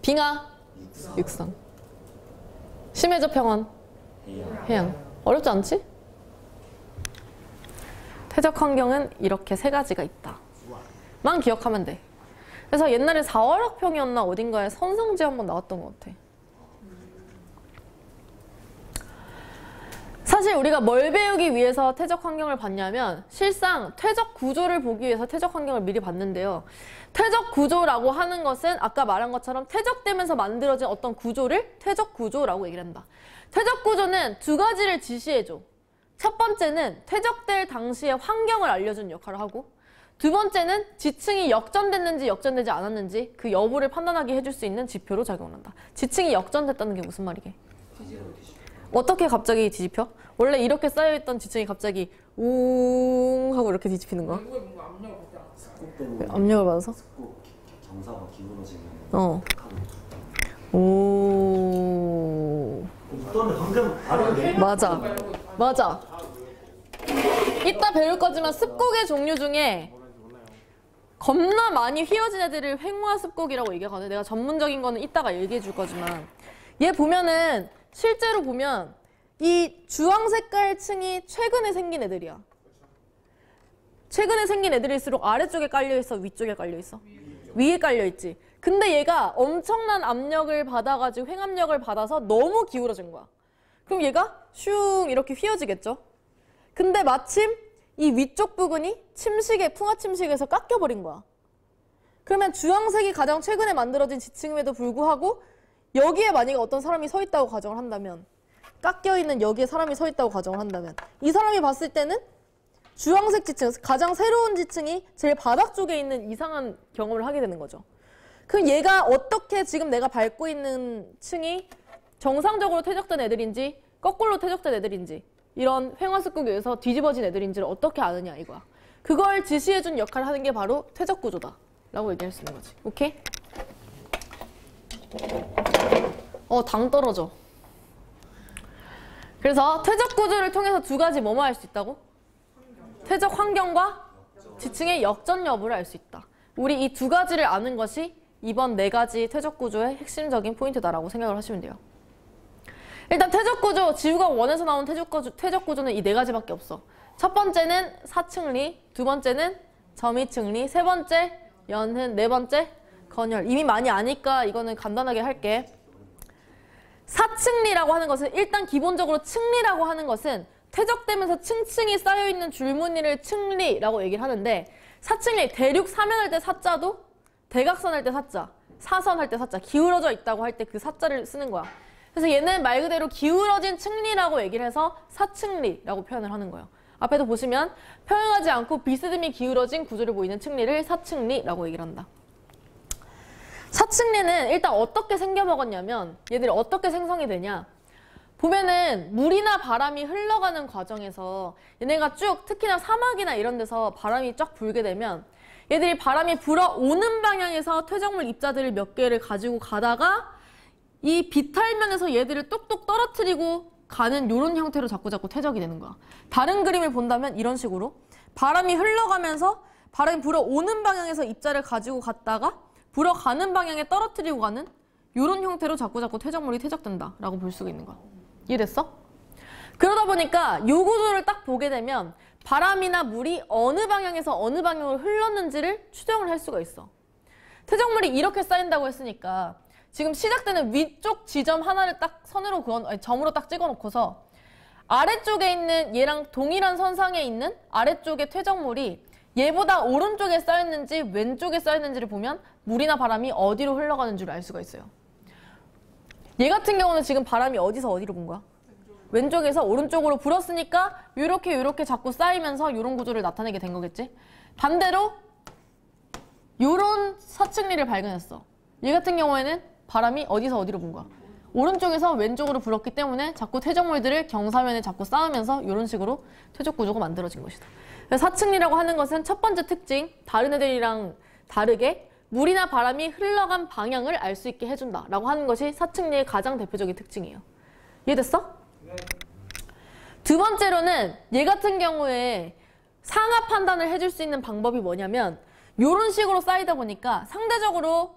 빙하, 육상, 심해저 평원, 해양. 어렵지 않지? 퇴적 환경은 이렇게 세 가지가 있다. 만 기억하면 돼. 그래서 옛날에 4월학평이었나 어딘가에 선상지 한번 나왔던 것 같아. 사실 우리가 뭘 배우기 위해서 퇴적 환경을 봤냐면 실상 퇴적 구조를 보기 위해서 퇴적 환경을 미리 봤는데요. 퇴적 구조라고 하는 것은 아까 말한 것처럼 퇴적되면서 만들어진 어떤 구조를 퇴적 구조라고 얘기를 한다. 퇴적 구조는 두 가지를 지시해줘. 첫 번째는 퇴적될 당시의 환경을 알려주는 역할을 하고 두 번째는 지층이 역전됐는지 역전되지 않았는지 그 여부를 판단하게 해줄 수 있는 지표로 작용한다. 지층이 역전됐다는 게 무슨 말이게? 어떻게 갑자기 뒤집혀? 원래 이렇게 쌓여있던 지층이 갑자기 웅 하고 이렇게 뒤집히는 거야? 외국에 뭔가 압력을 받지 않았어요? 습곡 때문에 압력을 받아서? 습곡 경사가 기울어지면 어. 오. 어떤 방금 알았네. 맞아. 맞아. 이따 배울 거지만 습곡의 종류 중에 겁나 많이 휘어진 애들을 횡화 습곡이라고 얘기하거든. 내가 전문적인 거는 이따가 얘기해 줄 거지만 얘 보면은 실제로 보면 이 주황 색깔 층이 최근에 생긴 애들이야. 최근에 생긴 애들일수록 아래쪽에 깔려있어? 위쪽에 깔려있어? 위에 깔려있지. 근데 얘가 엄청난 압력을 받아가지고 횡압력을 받아서 너무 기울어진 거야. 그럼 얘가 슝 이렇게 휘어지겠죠? 근데 마침 이 위쪽 부분이 침식에, 풍화 침식에서 깎여버린 거야. 그러면 주황색이 가장 최근에 만들어진 지층임에도 불구하고 여기에 만약에 어떤 사람이 서 있다고 가정을 한다면 깎여있는 여기에 사람이 서 있다고 가정을 한다면 이 사람이 봤을 때는 주황색 지층, 가장 새로운 지층이 제일 바닥 쪽에 있는 이상한 경험을 하게 되는 거죠. 그럼 얘가 어떻게 지금 내가 밟고 있는 층이 정상적으로 퇴적된 애들인지 거꾸로 퇴적된 애들인지 이런 횡화습곡에 의해서 뒤집어진 애들인지를 어떻게 아느냐 이거야. 그걸 지시해준 역할을 하는 게 바로 퇴적구조다 라고 얘기할 수 있는 거지. 오케이? 당 떨어져. 그래서 퇴적구조를 통해서 두 가지 뭐뭐 할 수 있다고? 퇴적 환경과 지층의 역전 여부를 알 수 있다. 우리 이 두 가지를 아는 것이 이번 네 가지 퇴적구조의 핵심적인 포인트다라고 생각을 하시면 돼요. 일단 퇴적구조, 지우가 원에서 나온 퇴적구조는 이 네 가지밖에 없어. 첫 번째는 사층리, 두 번째는 점이층리, 세 번째 연흔, 네 번째 건열. 이미 많이 아니까 이거는 간단하게 할게. 사층리라고 하는 것은 일단 기본적으로 층리라고 하는 것은 퇴적되면서 층층이 쌓여있는 줄무늬를 층리라고 얘기를 하는데 사층리, 대륙 사면할 때 사자도 대각선 할 때 사자, 사선 할 때 사자, 기울어져 있다고 할 때 그 사자를 쓰는 거야. 그래서 얘는 말 그대로 기울어진 층리라고 얘기를 해서 사층리라고 표현을 하는 거예요. 앞에도 보시면 평행하지 않고 비스듬히 기울어진 구조를 보이는 층리를 사층리라고 얘기를 한다. 사층리는 일단 어떻게 생겨먹었냐면 얘들이 어떻게 생성이 되냐. 보면은 물이나 바람이 흘러가는 과정에서 얘네가 쭉 특히나 사막이나 이런 데서 바람이 쫙 불게 되면 얘들이 바람이 불어오는 방향에서 퇴적물 입자들을 몇 개를 가지고 가다가 이 비탈면에서 얘들을 똑똑 떨어뜨리고 가는 이런 형태로 자꾸자꾸 퇴적이 되는 거야. 다른 그림을 본다면 이런 식으로 바람이 흘러가면서 바람이 불어오는 방향에서 입자를 가지고 갔다가 불어가는 방향에 떨어뜨리고 가는 이런 형태로 자꾸자꾸 퇴적물이 퇴적된다라고 볼 수가 있는 거야. 이해됐어? 그러다 보니까 이 구조를 딱 보게 되면 바람이나 물이 어느 방향에서 어느 방향으로 흘렀는지를 추정을 할 수가 있어. 퇴적물이 이렇게 쌓인다고 했으니까 지금 시작되는 위쪽 지점 하나를 딱 선으로 점으로 딱 찍어놓고서 아래쪽에 있는 얘랑 동일한 선상에 있는 아래쪽의 퇴적물이 얘보다 오른쪽에 쌓였는지 왼쪽에 쌓였는지를 보면 물이나 바람이 어디로 흘러가는 줄 알 수가 있어요. 얘 같은 경우는 지금 바람이 어디서 어디로 분 거야? 왼쪽에서 오른쪽으로 불었으니까 요렇게 자꾸 쌓이면서 요런 구조를 나타내게 된 거겠지? 반대로 요런 사층리를 발견했어. 얘 같은 경우에는 바람이 어디서 어디로 분 거야? 오른쪽에서 왼쪽으로 불었기 때문에 자꾸 퇴적물들을 경사면에 자꾸 쌓으면서 이런 식으로 퇴적 구조가 만들어진 것이다. 사층리라고 하는 것은 첫 번째 특징, 다른 애들이랑 다르게 물이나 바람이 흘러간 방향을 알 수 있게 해준다라고 하는 것이 사층리의 가장 대표적인 특징이에요. 이해됐어? 네. 두 번째로는 얘 같은 경우에 상하 판단을 해줄 수 있는 방법이 뭐냐면 이런 식으로 쌓이다 보니까 상대적으로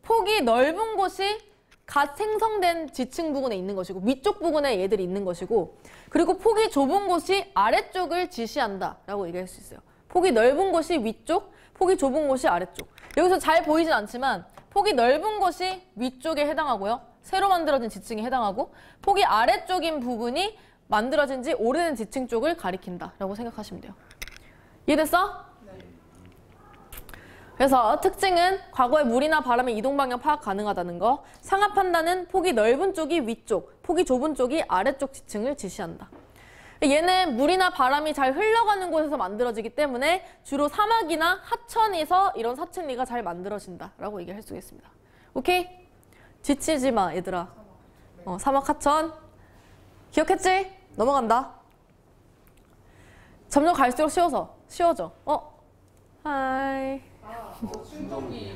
폭이 넓은 곳이 갓 생성된 지층 부근에 있는 것이고 위쪽 부근에 얘들이 있는 것이고 그리고 폭이 좁은 곳이 아래쪽을 지시한다라고 얘기할 수 있어요. 폭이 넓은 곳이 위쪽, 폭이 좁은 곳이 아래쪽. 여기서 잘 보이진 않지만 폭이 넓은 곳이 위쪽에 해당하고요. 새로 만들어진 지층에 해당하고 폭이 아래쪽인 부분이 만들어진 지 오래된 지층 쪽을 가리킨다라고 생각하시면 돼요. 이해됐어? 그래서 특징은 과거의 물이나 바람의 이동 방향 파악 가능하다는 거. 상하 판단은 폭이 넓은 쪽이 위쪽, 폭이 좁은 쪽이 아래쪽 지층을 지시한다. 얘는 물이나 바람이 잘 흘러가는 곳에서 만들어지기 때문에 주로 사막이나 하천에서 이런 사층리가 잘 만들어진다라고 얘기할 수 있겠습니다. 오케이? 지치지 마, 얘들아. 사막, 하천. 기억했지? 넘어간다. 점점 갈수록 쉬워져. 하이. 충격이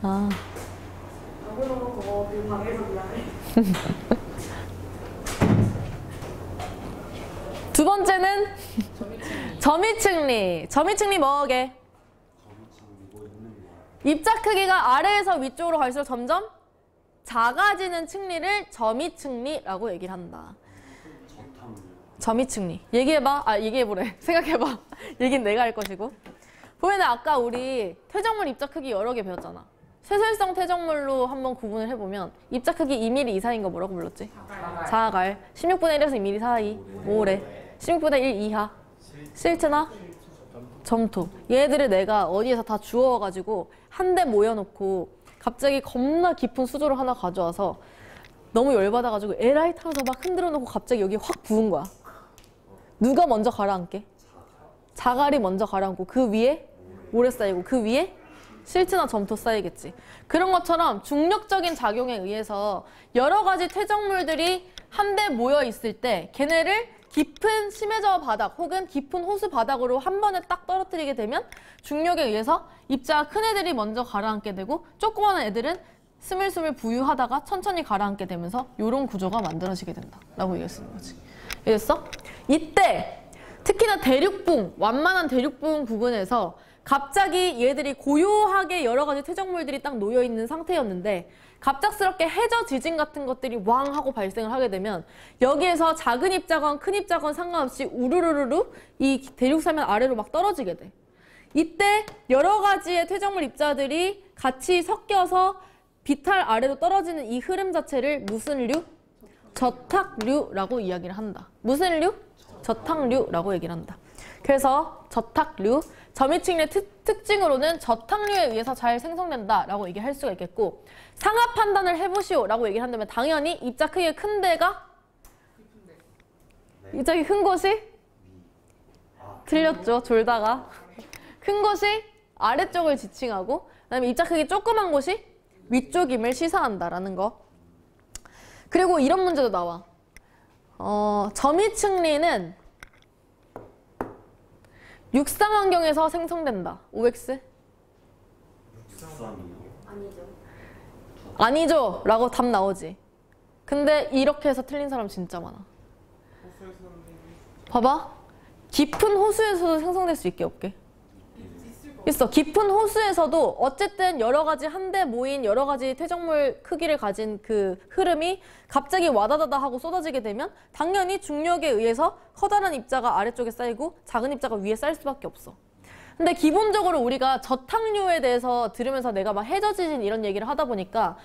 아. 두 번째는 점이층리. 점이층리 뭐게? 입자 크기가 아래에서 위쪽으로 갈수록 점점 작아지는 층리를 점이층리라고 얘기를 한다. 점이층리. 얘기해봐. 얘기해보래. 생각해봐. 얘기는 내가 할 것이고. 보면 아까 우리 퇴적물 입자 크기 여러 개 배웠잖아. 쇠설성 퇴적물로 한번 구분을 해보면 입자 크기 2mm 이상인 거 뭐라고 불렀지? 자갈. 16분의 1에서 2mm 사이. 모래. 16분의 1 이하. 실트나 점토. 얘네들을 내가 어디에서 다 주워가지고 한 대 모여놓고 갑자기 겁나 깊은 수조를 하나 가져와서 너무 열받아가지고 에라이 타면서 막 흔들어 놓고 갑자기 여기 확 부은 거야. 누가 먼저 가라앉게? 자갈이 먼저 가라앉고 그 위에 모래 쌓이고 그 위에 실트나 점토 쌓이겠지. 그런 것처럼 중력적인 작용에 의해서 여러 가지 퇴적물들이 한데 모여 있을 때 걔네를 깊은 심해저 바닥 혹은 깊은 호수 바닥으로 한 번에 딱 떨어뜨리게 되면 중력에 의해서 입자가 큰 애들이 먼저 가라앉게 되고 조그마한 애들은 스물스물 부유하다가 천천히 가라앉게 되면서 이런 구조가 만들어지게 된다라고 얘기할 수 있는 거지. 이해됐어? 이때 특히나 대륙붕, 완만한 대륙붕 부근에서 갑자기 얘들이 고요하게 여러 가지 퇴적물들이 딱 놓여있는 상태였는데 갑작스럽게 해저 지진 같은 것들이 왕 하고 발생을 하게 되면 여기에서 작은 입자건 큰 입자건 상관없이 우르르르르 이 대륙사면 아래로 막 떨어지게 돼. 이때 여러 가지의 퇴적물 입자들이 같이 섞여서 비탈 아래로 떨어지는 이 흐름 자체를 무슨 류? 저탁류라고 이야기를 한다. 무슨 류? 저탁류라고 얘기를 한다. 그래서 저탁류, 점이층리의 특징으로는 저탁류에 의해서 잘 생성된다라고 얘기할 수가 있겠고 상하 판단을 해보시오라고 얘기를 한다면 당연히 입자 크기가 큰 데가 입자 크기 큰 곳이 틀렸죠. 졸다가 큰 곳이 아래쪽을 지칭하고 그다음에 입자 크기 조그만 곳이 위쪽임을 시사한다라는 거. 그리고 이런 문제도 나와. 점이층리는 육상 환경에서 생성된다. OX? 아니죠 라고 답 나오지. 근데 이렇게 해서 틀린 사람 진짜 많아. 봐봐. 깊은 호수에서도 생성될 수 있게 없게? 있어. 깊은 호수에서도 어쨌든 여러 가지 한데 모인 여러 가지 퇴적물 크기를 가진 그 흐름이 갑자기 와다다다 하고 쏟아지게 되면 당연히 중력에 의해서 커다란 입자가 아래쪽에 쌓이고 작은 입자가 위에 쌓일 수밖에 없어. 근데 기본적으로 우리가 저탕류에 대해서 들으면서 내가 막 해저지진 이런 얘기를 하다 보니까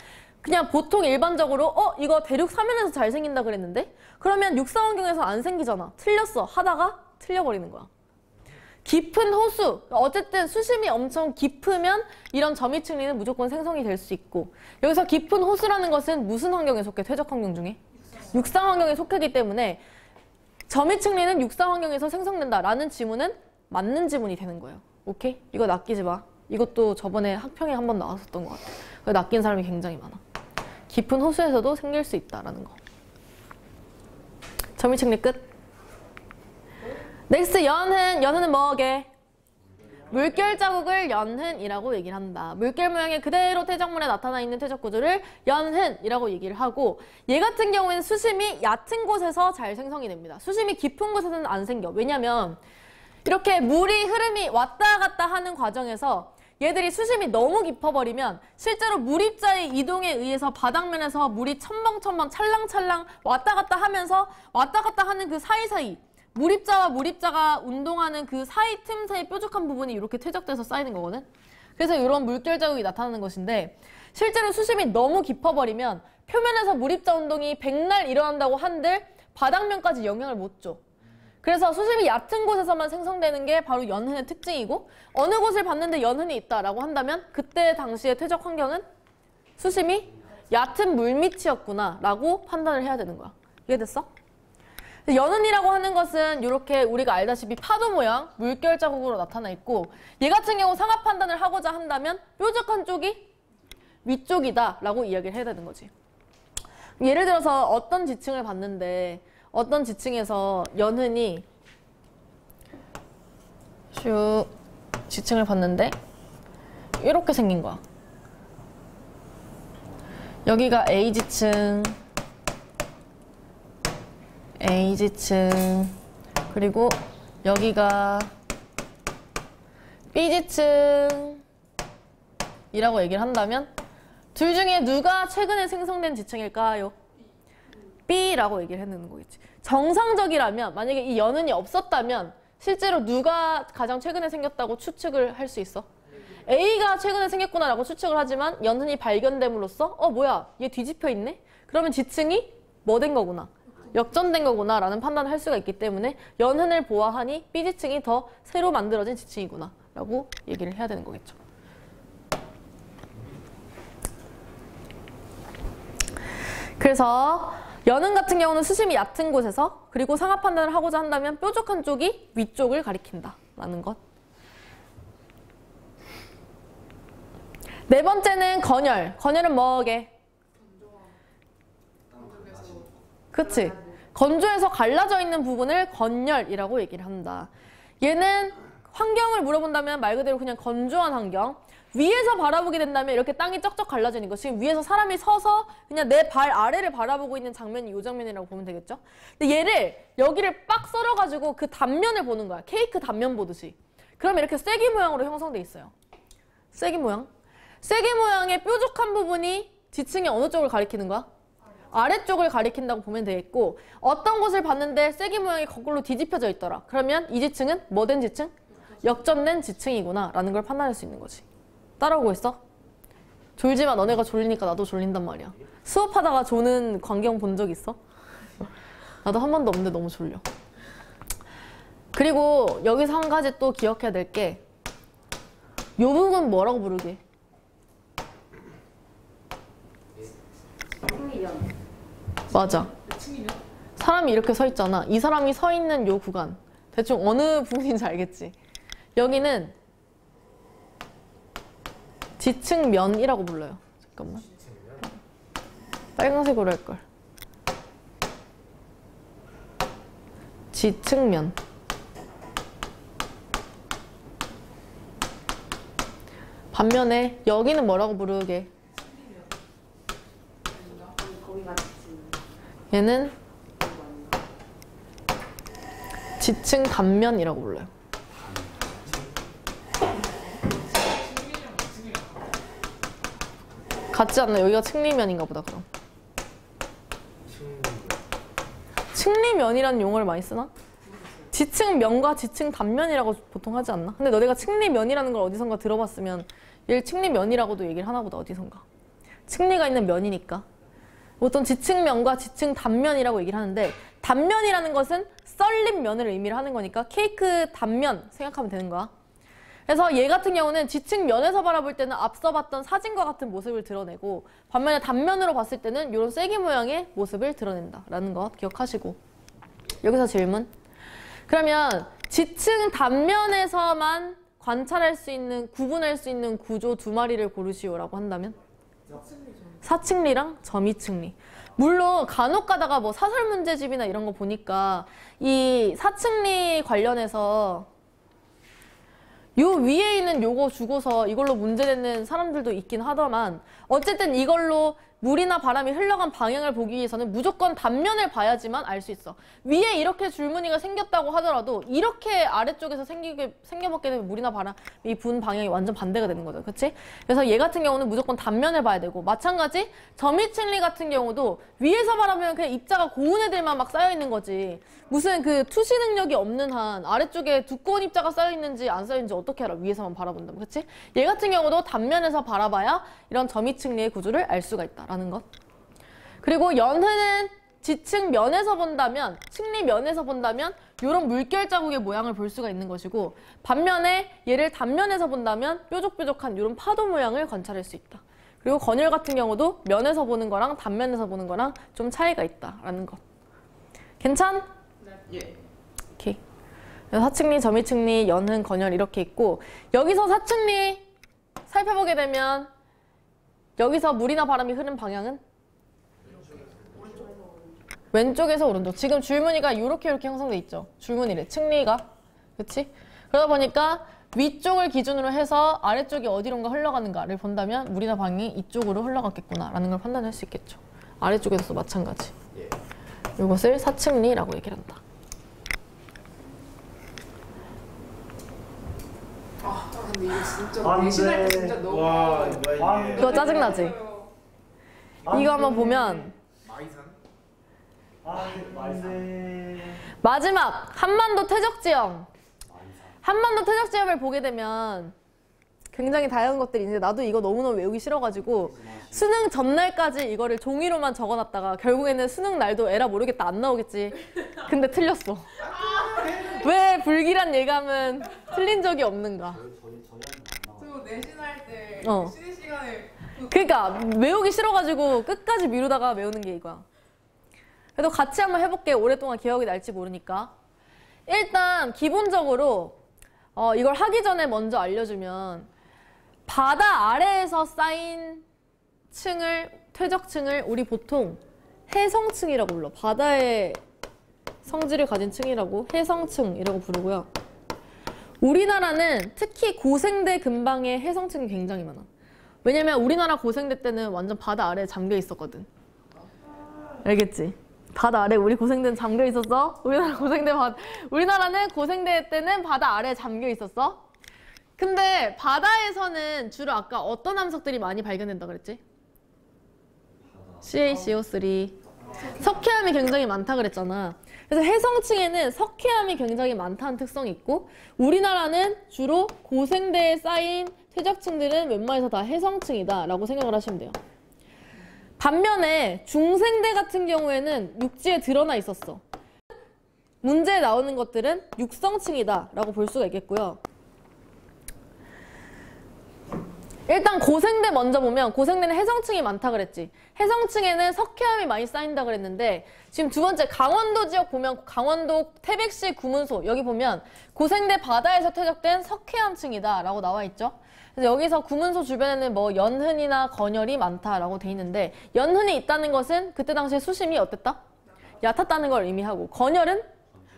그냥 보통 일반적으로 이거 대륙 사면에서 잘 생긴다 그랬는데 그러면 육상 환경에서 안 생기잖아. 틀렸어. 하다가 틀려버리는 거야. 깊은 호수, 어쨌든 수심이 엄청 깊으면 이런 점이층리는 무조건 생성이 될 수 있고 여기서 깊은 호수라는 것은 무슨 환경에 속해? 퇴적 환경 중에? 육상 환경에 속하기 때문에 점이층리는 육상 환경에서 생성된다라는 지문은 맞는 지문이 되는 거예요. 오케이? 이거 낚이지 마. 이것도 저번에 학평에 한번 나왔었던 것 같아. 낚인 사람이 굉장히 많아. 깊은 호수에서도 생길 수 있다라는 거. 점이층리 끝. 넥스트 연흔. 연흔은 뭐게? 물결 자국을 연흔이라고 얘기를 한다. 물결 모양의 그대로 퇴적물에 나타나 있는 퇴적 구조를 연흔이라고 얘기를 하고 얘 같은 경우에는 수심이 얕은 곳에서 잘 생성이 됩니다. 수심이 깊은 곳에서는 안 생겨. 왜냐면 이렇게 물이 흐름이 왔다 갔다 하는 과정에서 얘들이 수심이 너무 깊어버리면 실제로 물입자의 이동에 의해서 바닥면에서 물이 첨벙첨벙 찰랑찰랑 왔다 갔다 하면서 왔다 갔다 하는 그 사이사이 물입자와 물입자가 운동하는 그 사이 틈 사이 뾰족한 부분이 이렇게 퇴적돼서 쌓이는 거거든. 그래서 이런 물결 자국이 나타나는 것인데 실제로 수심이 너무 깊어버리면 표면에서 물입자 운동이 백날 일어난다고 한들 바닥면까지 영향을 못 줘. 그래서 수심이 얕은 곳에서만 생성되는 게 바로 연흔의 특징이고 어느 곳을 봤는데 연흔이 있다라고 한다면 그때 당시의 퇴적 환경은 수심이 얕은 물밑이었구나 라고 판단을 해야 되는 거야. 이해됐어? 연흔이라고 하는 것은 이렇게 우리가 알다시피 파도 모양 물결 자국으로 나타나 있고 얘 같은 경우 상하 판단을 하고자 한다면 뾰족한 쪽이 위쪽이다 라고 이야기를 해야 되는 거지. 예를 들어서 어떤 지층을 봤는데 어떤 지층에서 연흔이 슉 지층을 봤는데 이렇게 생긴 거야. 여기가 A지층 A지층 그리고 여기가 B지층 이라고 얘기를 한다면 둘 중에 누가 최근에 생성된 지층일까요? B라고 얘기를 해내는 거겠지. 정상적이라면 만약에 이 연흔이 없었다면 실제로 누가 가장 최근에 생겼다고 추측을 할 수 있어? A가 최근에 생겼구나 라고 추측을 하지만 연흔이 발견됨으로써 뭐야 얘 뒤집혀 있네? 그러면 지층이 뭐 된 거구나 역전된 거구나 라는 판단을 할 수가 있기 때문에 연흔을 보아하니 B지층이 더 새로 만들어진 지층이구나 라고 얘기를 해야 되는 거겠죠. 그래서 연흔 같은 경우는 수심이 얕은 곳에서 그리고 상하 판단을 하고자 한다면 뾰족한 쪽이 위쪽을 가리킨다 라는 것. 네 번째는 건열. 건열은 뭐게? 그치? 건조해서 갈라져 있는 부분을 건열이라고 얘기를 한다. 얘는 환경을 물어본다면 말 그대로 그냥 건조한 환경. 위에서 바라보게 된다면 이렇게 땅이 쩍쩍 갈라지는 거. 지금 위에서 사람이 서서 그냥 내 발 아래를 바라보고 있는 장면이 이 장면이라고 보면 되겠죠? 근데 얘를 여기를 빡 썰어가지고 그 단면을 보는 거야. 케이크 단면 보듯이. 그러면 이렇게 쐐기 모양으로 형성돼 있어요. 쐐기 모양. 쐐기 모양의 뾰족한 부분이 지층이 어느 쪽을 가리키는 거야? 아래쪽을 가리킨다고 보면 되겠고 어떤 곳을 봤는데 쐐기 모양이 거꾸로 뒤집혀져 있더라. 그러면 이 지층은 뭐 된 지층? 역전된 지층이구나 라는 걸 판단할 수 있는 거지. 따라오고 있어? 졸지마. 너네가 졸리니까 나도 졸린단 말이야. 수업하다가 조는 광경 본 적 있어? 나도 한 번도 없는데 너무 졸려. 그리고 여기서 한 가지 또 기억해야 될 게 요 부분 뭐라고 부르게? 맞아. 사람이 이렇게 서 있잖아. 이 사람이 서 있는 요 구간 대충 어느 부분인지 알겠지? 여기는 지층면이라고 불러요. 잠깐만. 빨간색으로 할걸. 지층면. 반면에 여기는 뭐라고 부르게? 얘는 지층 단면이라고 불러요. 같지 않나? 여기가 층리면인가 보다 그럼. 층리면이라는 용어를 많이 쓰나? 지층면과 지층 단면이라고 보통 하지 않나? 근데 너네가 층리면이라는 걸 어디선가 들어봤으면 얘를 층리면이라고도 얘기를 하나 보다 어디선가. 층리가 있는 면이니까. 보통 지층면과 지층 단면이라고 얘기를 하는데 단면이라는 것은 썰린 면을 의미를 하는 거니까 케이크 단면 생각하면 되는 거야. 그래서 얘 같은 경우는 지층면에서 바라볼 때는 앞서 봤던 사진과 같은 모습을 드러내고 반면에 단면으로 봤을 때는 이런 쐐기 모양의 모습을 드러낸다라는 것 기억하시고. 여기서 질문. 그러면 지층 단면에서만 관찰할 수 있는, 구분할 수 있는 구조 두 마리를 고르시오라고 한다면? 사층리랑 점이층리. 물론 간혹 가다가 뭐 사설 문제집이나 이런 거 보니까 이 사층리 관련해서 요 위에 있는 요거 주고서 이걸로 문제 내는 사람들도 있긴 하더만 어쨌든 이걸로 물이나 바람이 흘러간 방향을 보기 위해서는 무조건 단면을 봐야지만 알 수 있어. 위에 이렇게 줄무늬가 생겼다고 하더라도 이렇게 아래쪽에서 생겨먹게 되면 물이나 바람이 부은 방향이 완전 반대가 되는 거죠. 그치? 그래서 얘 같은 경우는 무조건 단면을 봐야 되고 마찬가지 점이층리 같은 경우도 위에서 바라보면 그냥 입자가 고운 애들만 막 쌓여있는 거지. 무슨 그 투시 능력이 없는 한 아래쪽에 두꺼운 입자가 쌓여있는지 안 쌓여있는지 어떻게 알아? 위에서만 바라본다면. 그치? 얘 같은 경우도 단면에서 바라봐야 이런 점이층리의 구조를 알 수가 있다라는 것. 그리고 연흐는 지층면에서 본다면, 층리면에서 본다면 이런 물결 자국의 모양을 볼 수가 있는 것이고 반면에 얘를 단면에서 본다면 뾰족뾰족한 이런 파도 모양을 관찰할 수 있다. 그리고 건열 같은 경우도 면에서 보는 거랑 단면에서 보는 거랑 좀 차이가 있다라는 것. 괜찮? 예. 오케이. 사층리, 점이층리, 연흔, 건열 이렇게 있고 여기서 사층리 살펴보게 되면 여기서 물이나 바람이 흐른 방향은? 왼쪽에서 오른쪽. 지금 줄무늬가 이렇게 형성돼 있죠. 줄무늬래. 층리가. 그치? 그러다 보니까 위쪽을 기준으로 해서 아래쪽이 어디론가 흘러가는가를 본다면 물이나 방향이 이쪽으로 흘러갔겠구나 라는 걸 판단할 수 있겠죠. 아래쪽에서도 마찬가지. 이것을 사층리라고 얘기를 한다. 근데 이거 진짜 내신할 때 진짜 너무 와, 뭐야 이게. 이거 짜증나지? 이거 한번 보면 마지막 한반도 퇴적지형. 한반도 퇴적지형을 보게 되면 굉장히 다양한 것들이 있는데 나도 이거 너무너무 외우기 싫어가지고 수능 전날까지 이거를 종이로만 적어놨다가 결국에는 수능 날도 에라 모르겠다 안 나오겠지. 근데 틀렸어. 왜 불길한 예감은 틀린 적이 없는가? 저 내신할 때 쉬는 시간에 그러니까 외우기 싫어가지고 끝까지 미루다가 외우는 게 이거야. 그래도 같이 한번 해볼게. 오랫동안 기억이 날지 모르니까. 일단 기본적으로 이걸 하기 전에 먼저 알려주면 바다 아래에서 쌓인 퇴적층을 우리 보통 해성층이라고 불러. 바다의 성질을 가진 층이라고 해성층이라고 부르고요. 우리나라는 특히 고생대 근방에 해성층이 굉장히 많아. 왜냐면 우리나라 고생대 때는 완전 바다 아래에 잠겨 있었거든. 알겠지? 바다 아래 우리 고생대는 잠겨 있었어? 우리나라는 고생대 때는 바다 아래에 잠겨 있었어? 근데 바다에서는 주로 아까 어떤 암석들이 많이 발견된다 그랬지? CaCO3 석회암이 굉장히 많다 그랬잖아. 그래서 해성층에는 석회암이 굉장히 많다는 특성이 있고 우리나라는 주로 고생대에 쌓인 퇴적층들은 웬만해서 다 해성층이다 라고 생각을 하시면 돼요. 반면에 중생대 같은 경우에는 육지에 드러나 있었어. 문제에 나오는 것들은 육성층이다 라고 볼 수가 있겠고요. 일단 고생대 먼저 보면 고생대는 해성층이 많다 그랬지. 해성층에는 석회암이 많이 쌓인다 그랬는데 지금 두 번째 강원도 지역 보면 강원도 태백시 구문소 여기 보면 고생대 바다에서 퇴적된 석회암층이다 라고 나와 있죠. 그래서 여기서 구문소 주변에는 뭐 연흔이나 건열이 많다라고 돼 있는데 연흔이 있다는 것은 그때 당시에 수심이 어땠다? 얕았다는 걸 의미하고 건열은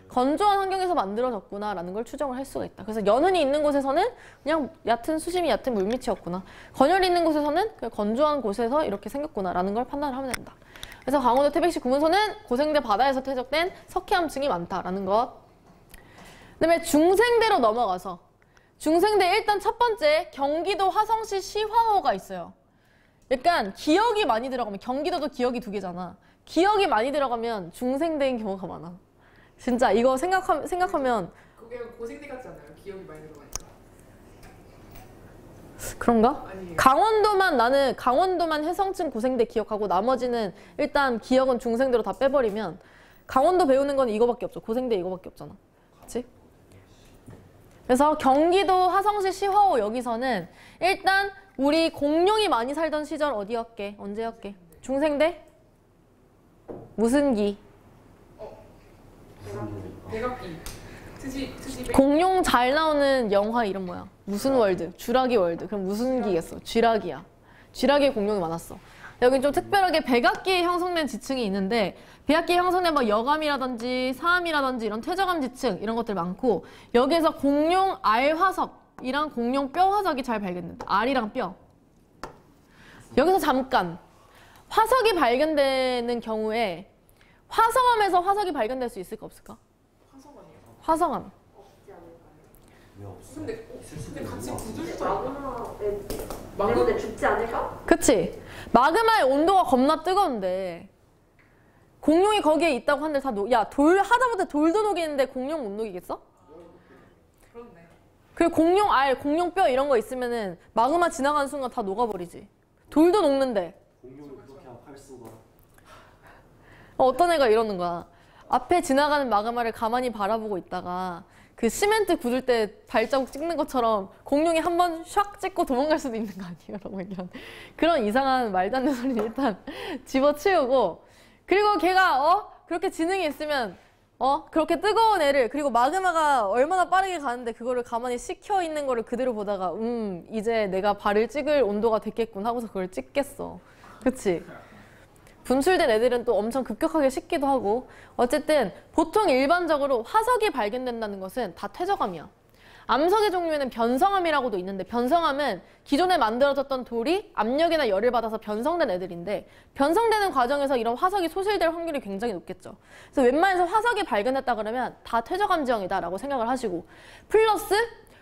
건조한 환경에서 만들어졌구나라는 걸 추정을 할 수가 있다. 그래서 연흔이 있는 곳에서는 그냥 수심이 얕은 물밑이었구나. 건열이 있는 곳에서는 그냥 건조한 곳에서 이렇게 생겼구나라는 걸 판단을 하면 된다. 그래서 강원도 태백시 구문소는 고생대 바다에서 퇴적된 석회암층이 많다라는 것. 그다음에 중생대로 넘어가서 중생대 일단 첫 번째 경기도 화성시 시화호가 있어요. 약간 기역이 많이 들어가면 경기도도 기역이 2개잖아. 기역이 많이 들어가면 중생대인 경우가 많아. 진짜 이거 생각하면 그게 고생대 같지 않아요? 기억이 많이 들어가니까. 그런가? 아니에요. 나는 강원도만 해성층 고생대 기억하고 나머지는 일단 기억은 중생대로 다 빼버리면 강원도 배우는 건 이거밖에 없죠. 고생대 이거밖에 없잖아. 그치? 그래서 경기도 화성시 시화호 여기서는 일단 우리 공룡이 많이 살던 시절 어디였게? 언제였게? 중생대? 무슨 기? 대각기. 트지 공룡 잘 나오는 영화 이름 뭐야? 무슨 월드? 쥐라기 월드. 그럼 무슨 기겠어? 쥐라기야. 쥐라기에 공룡이 많았어. 여기 좀 특별하게 백악기에 형성된 지층이 있는데 백악기에 형성된 뭐 여감이라든지 사암이라든지 이런 퇴적암 지층 이런 것들 많고 여기에서 공룡 알 화석이랑 공룡 뼈 화석이 잘 발견된다. 알이랑 뼈. 여기서 잠깐 화석이 발견되는 경우에 화성암에서 화석이 발견될 수 있을까 없을까? 화성 아니에요? 화성암. 왜 없어? 근데 같이 굳을 수도 있고. 마그마 때문에 죽지 않을까? 그치? 마그마의 온도가 겁나 뜨거운데 공룡이 거기에 있다고 한들 다 하다못해 돌도 녹이는데 공룡 못 녹이겠어? 그렇네. 그리고 공룡 알, 공룡 뼈 이런 거 있으면은 마그마 지나가는 순간 다 녹아버리지. 돌도 녹는데. 공룡이 그렇게 하면 활수가 어떤 애가 이러는 거야. 앞에 지나가는 마그마를 가만히 바라보고 있다가 그 시멘트 굳을 때 발자국 찍는 것처럼 공룡이 한 번 샥 찍고 도망갈 수도 있는 거 아니에요? 라고 얘기하는 그런 이상한 말도 안 되는 소리는 일단 집어치우고 그리고 걔가 그렇게 지능이 있으면 그렇게 뜨거운 애를 그리고 마그마가 얼마나 빠르게 가는데 그거를 가만히 식혀 있는 거를 그대로 보다가 이제 내가 발을 찍을 온도가 됐겠군 하고서 그걸 찍겠어. 그치? 분출된 애들은 또 엄청 급격하게 식기도 하고 어쨌든 보통 일반적으로 화석이 발견된다는 것은 다 퇴적암이야. 암석의 종류에는 변성암이라고도 있는데 변성암은 기존에 만들어졌던 돌이 압력이나 열을 받아서 변성된 애들인데 변성되는 과정에서 이런 화석이 소실될 확률이 굉장히 높겠죠. 그래서 웬만해서 화석이 발견됐다 그러면 다 퇴적암 지형이다 라고 생각을 하시고 플러스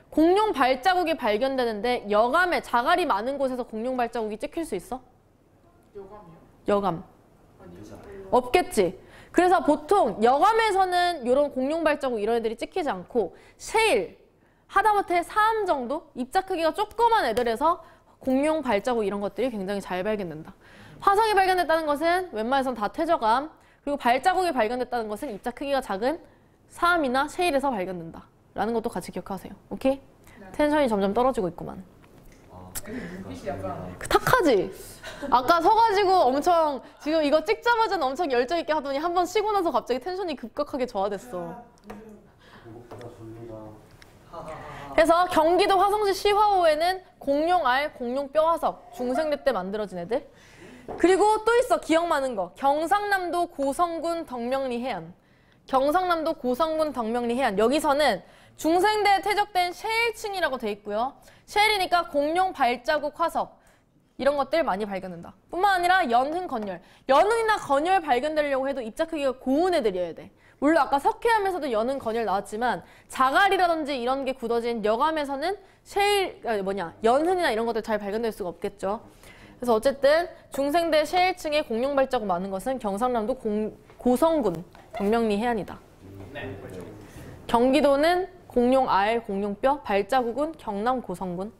공룡 발자국이 발견되는데 여감에 자갈이 많은 곳에서 공룡 발자국이 찍힐 수 있어? 여감이요? 여감. 아니요. 없겠지. 그래서 보통 여감에서는 이런 공룡 발자국 이런 애들이 찍히지 않고 셰일, 하다못해 사암 정도? 입자 크기가 조그만 애들에서 공룡 발자국 이런 것들이 굉장히 잘 발견된다. 화석이 발견됐다는 것은 웬만해선 다 퇴적암, 그리고 발자국이 발견됐다는 것은 입자 크기가 작은 사암이나 셰일에서 발견된다. 라는 것도 같이 기억하세요. 오케이? 텐션이 점점 떨어지고 있구만. 눈빛이 약간 탁하지? 아까 서가지고 엄청 지금 이거 찍자마자 엄청 열정 있게 하더니 한 번 쉬고 나서 갑자기 텐션이 급격하게 저하됐어. 그것보다 졸리다. 그래서 경기도 화성시 시화호에는 공룡알, 공룡뼈 화석, 중생대 때 만들어진 애들. 그리고 또 있어, 기억 많은 거. 경상남도 고성군 덕명리 해안. 경상남도 고성군 덕명리 해안. 여기서는 중생대에 퇴적된 셰일층이라고 돼 있고요. 셰일이니까 공룡 발자국 화석 이런 것들 많이 발견된다. 뿐만 아니라 연흔, 건열. 연흔이나 건열 발견되려고 해도 입자 크기가 고운 애들이어야 돼. 물론 아까 석회암에서도 연흔, 건열 나왔지만 자갈이라든지 이런 게 굳어진 여감에서는 연흔이나 이런 것들 잘 발견될 수가 없겠죠. 그래서 어쨌든 중생대 셰일층에 공룡 발자국 많은 것은 경상남도 고성군 덕명리 해안이다. 경기도는 공룡 알, 공룡 뼈, 발자국은 경남 고성군.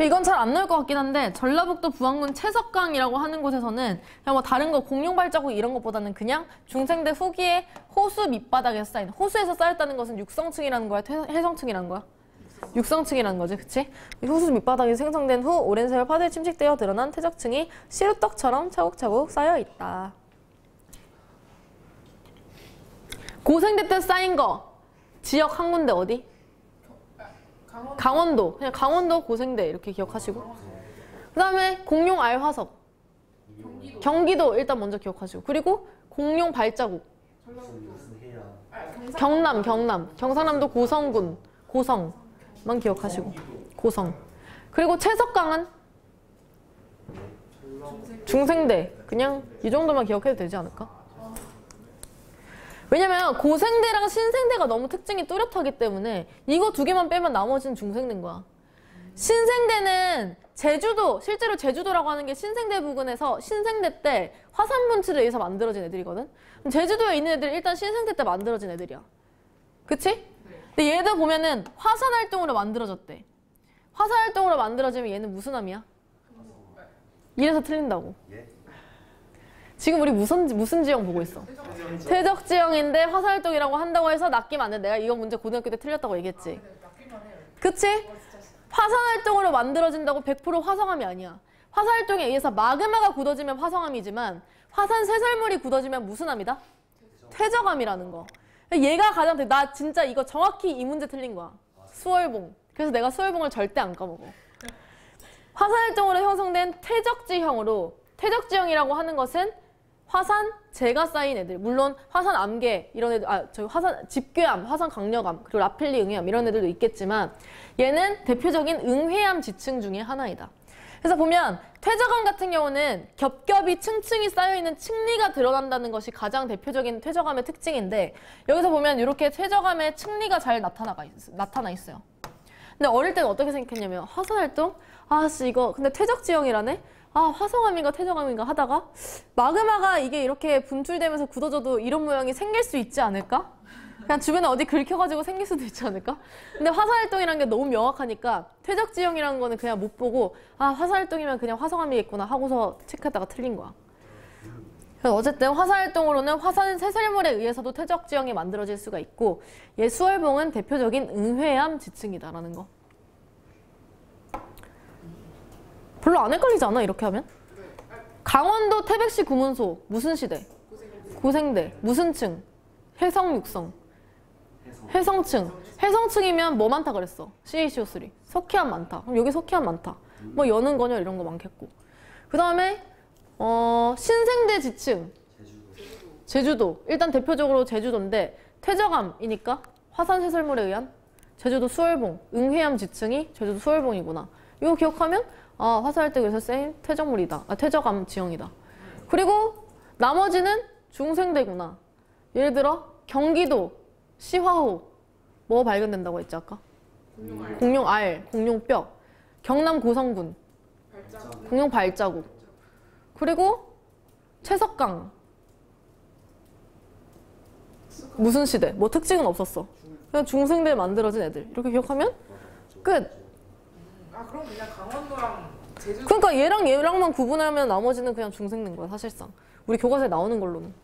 이건 잘 안 나올 것 같긴 한데 전라북도 부안군 채석강이라고 하는 곳에서는 그냥 뭐 다른 거 공룡 발자국 이런 것보다는 그냥 중생대 후기에 호수 밑바닥에서 쌓인, 호수에서 쌓였다는 것은 육성층이라는 거야? 해성층이라는 거야? 육성층이라는 거지, 그치? 호수 밑바닥에 생성된 후 오랜 세월 파도에 침식되어 드러난 퇴적층이 시루떡처럼 차곡차곡 쌓여 있다. 고생대 때 쌓인 거 지역 한 군데 어디? 강원도. 그냥 강원도 고생대 이렇게 기억하시고. 그 다음에 공룡 알 화석. 경기도 일단 먼저 기억하시고. 그리고 공룡 발자국. 무슨 해야. 경남. 경상남도 고성군. 고성만 기억하시고. 고성. 그리고 채석강은 중생대. 그냥 이 정도만 기억해도 되지 않을까? 왜냐면 고생대랑 신생대가 너무 특징이 뚜렷하기 때문에 이거 두 개만 빼면 나머지는 중생대인 거야. 신생대는 제주도, 실제로 제주도라고 하는 게 신생대 부근에서 신생대 때 화산 분출에 의해서 만들어진 애들이거든. 제주도에 있는 애들이 일단 신생대 때 만들어진 애들이야. 그치? 근데 얘들 보면은 화산 활동으로 만들어졌대. 화산 활동으로 만들어지면 얘는 무슨 함이야? 이래서 틀린다고. 지금 우리 무슨 지형 보고 있어? 퇴적 지형인데 화산 활동이라고 한다고 해서 낚이면 안 돼. 내가 이거 문제 고등학교 때 틀렸다고 얘기했지. 그치? 화산 활동으로 만들어진다고 100% 화성암이 아니야. 화산 활동에 의해서 마그마가 굳어지면 화성암이지만 화산 쇄설물이 굳어지면 무슨 암이다? 퇴적암이라는 거. 얘가 가장 나 진짜 이거 정확히 이 문제 틀린 거야. 수월봉. 그래서 내가 수월봉을 절대 안 까먹어. 화산 활동으로 형성된 퇴적지형으로, 퇴적지형이라고 하는 것은 화산 재가 쌓인 애들, 물론 화산 암계 이런 애들, 화산 집괴암, 화산 강력암, 그리고 라필리 응해암 이런 애들도 있겠지만 얘는 대표적인 응회암 지층 중에 하나이다. 그래서 보면 퇴적암 같은 경우는 겹겹이 층층이 쌓여있는 층리가 드러난다는 것이 가장 대표적인 퇴적암의 특징인데 여기서 보면 이렇게 퇴적암의 층리가 잘 나타나 있어요. 근데 어릴 때는 어떻게 생각했냐면 화산 활동? 아씨 이거 근데 퇴적 지형이라네? 아 화성암인가 퇴적암인가 하다가 마그마가 이게 이렇게 분출되면서 굳어져도 이런 모양이 생길 수 있지 않을까? 그냥 주변에 어디 긁혀가지고 생길 수도 있지 않을까? 근데 화산 활동이라는 게 너무 명확하니까 퇴적 지형이라는 거는 그냥 못 보고 아 화산 활동이면 그냥 화성암이겠구나 하고서 체크했다가 틀린 거야. 그래서 어쨌든 화산 활동으로는 화산 쇄설물에 의해서도 퇴적 지형이 만들어질 수가 있고 얘 수월봉은 대표적인 응회암 지층이다라는 거. 별로 안 헷갈리지 않아 이렇게 하면? 강원도 태백시 구문소 무슨 시대? 고생대. 무슨 층? 해성6성. 해성층. 해성층이면 뭐 많다 그랬어? CaCO3. 석회암 많다. 그럼 여기 석회암 많다. 뭐 연은 건열 이런 거 많겠고. 그 다음에 신생대 지층. 제주도. 일단 대표적으로 제주도인데 퇴적암이니까 화산 쇄설물에 의한 제주도 수월봉. 응회암 지층이 제주도 수월봉이구나. 이거 기억하면 아 화산 활동에서 쌓인 퇴적물이다. 퇴적암 지형이다. 그리고 나머지는 중생대구나. 예를 들어 경기도 시화호 뭐 발견된다고 했지 아까? 공룡알, 공룡뼈. 경남 고성군 공룡 발자국. 그리고 채석강. 무슨 시대? 뭐 특징은 없었어. 그냥 중생대에 만들어진 애들. 이렇게 기억하면 끝. 아 그럼 그냥 강원도랑 제주도. 그러니까 얘랑만 구분하면 나머지는 그냥 중생대인 거야 사실상. 우리 교과서에 나오는 걸로는.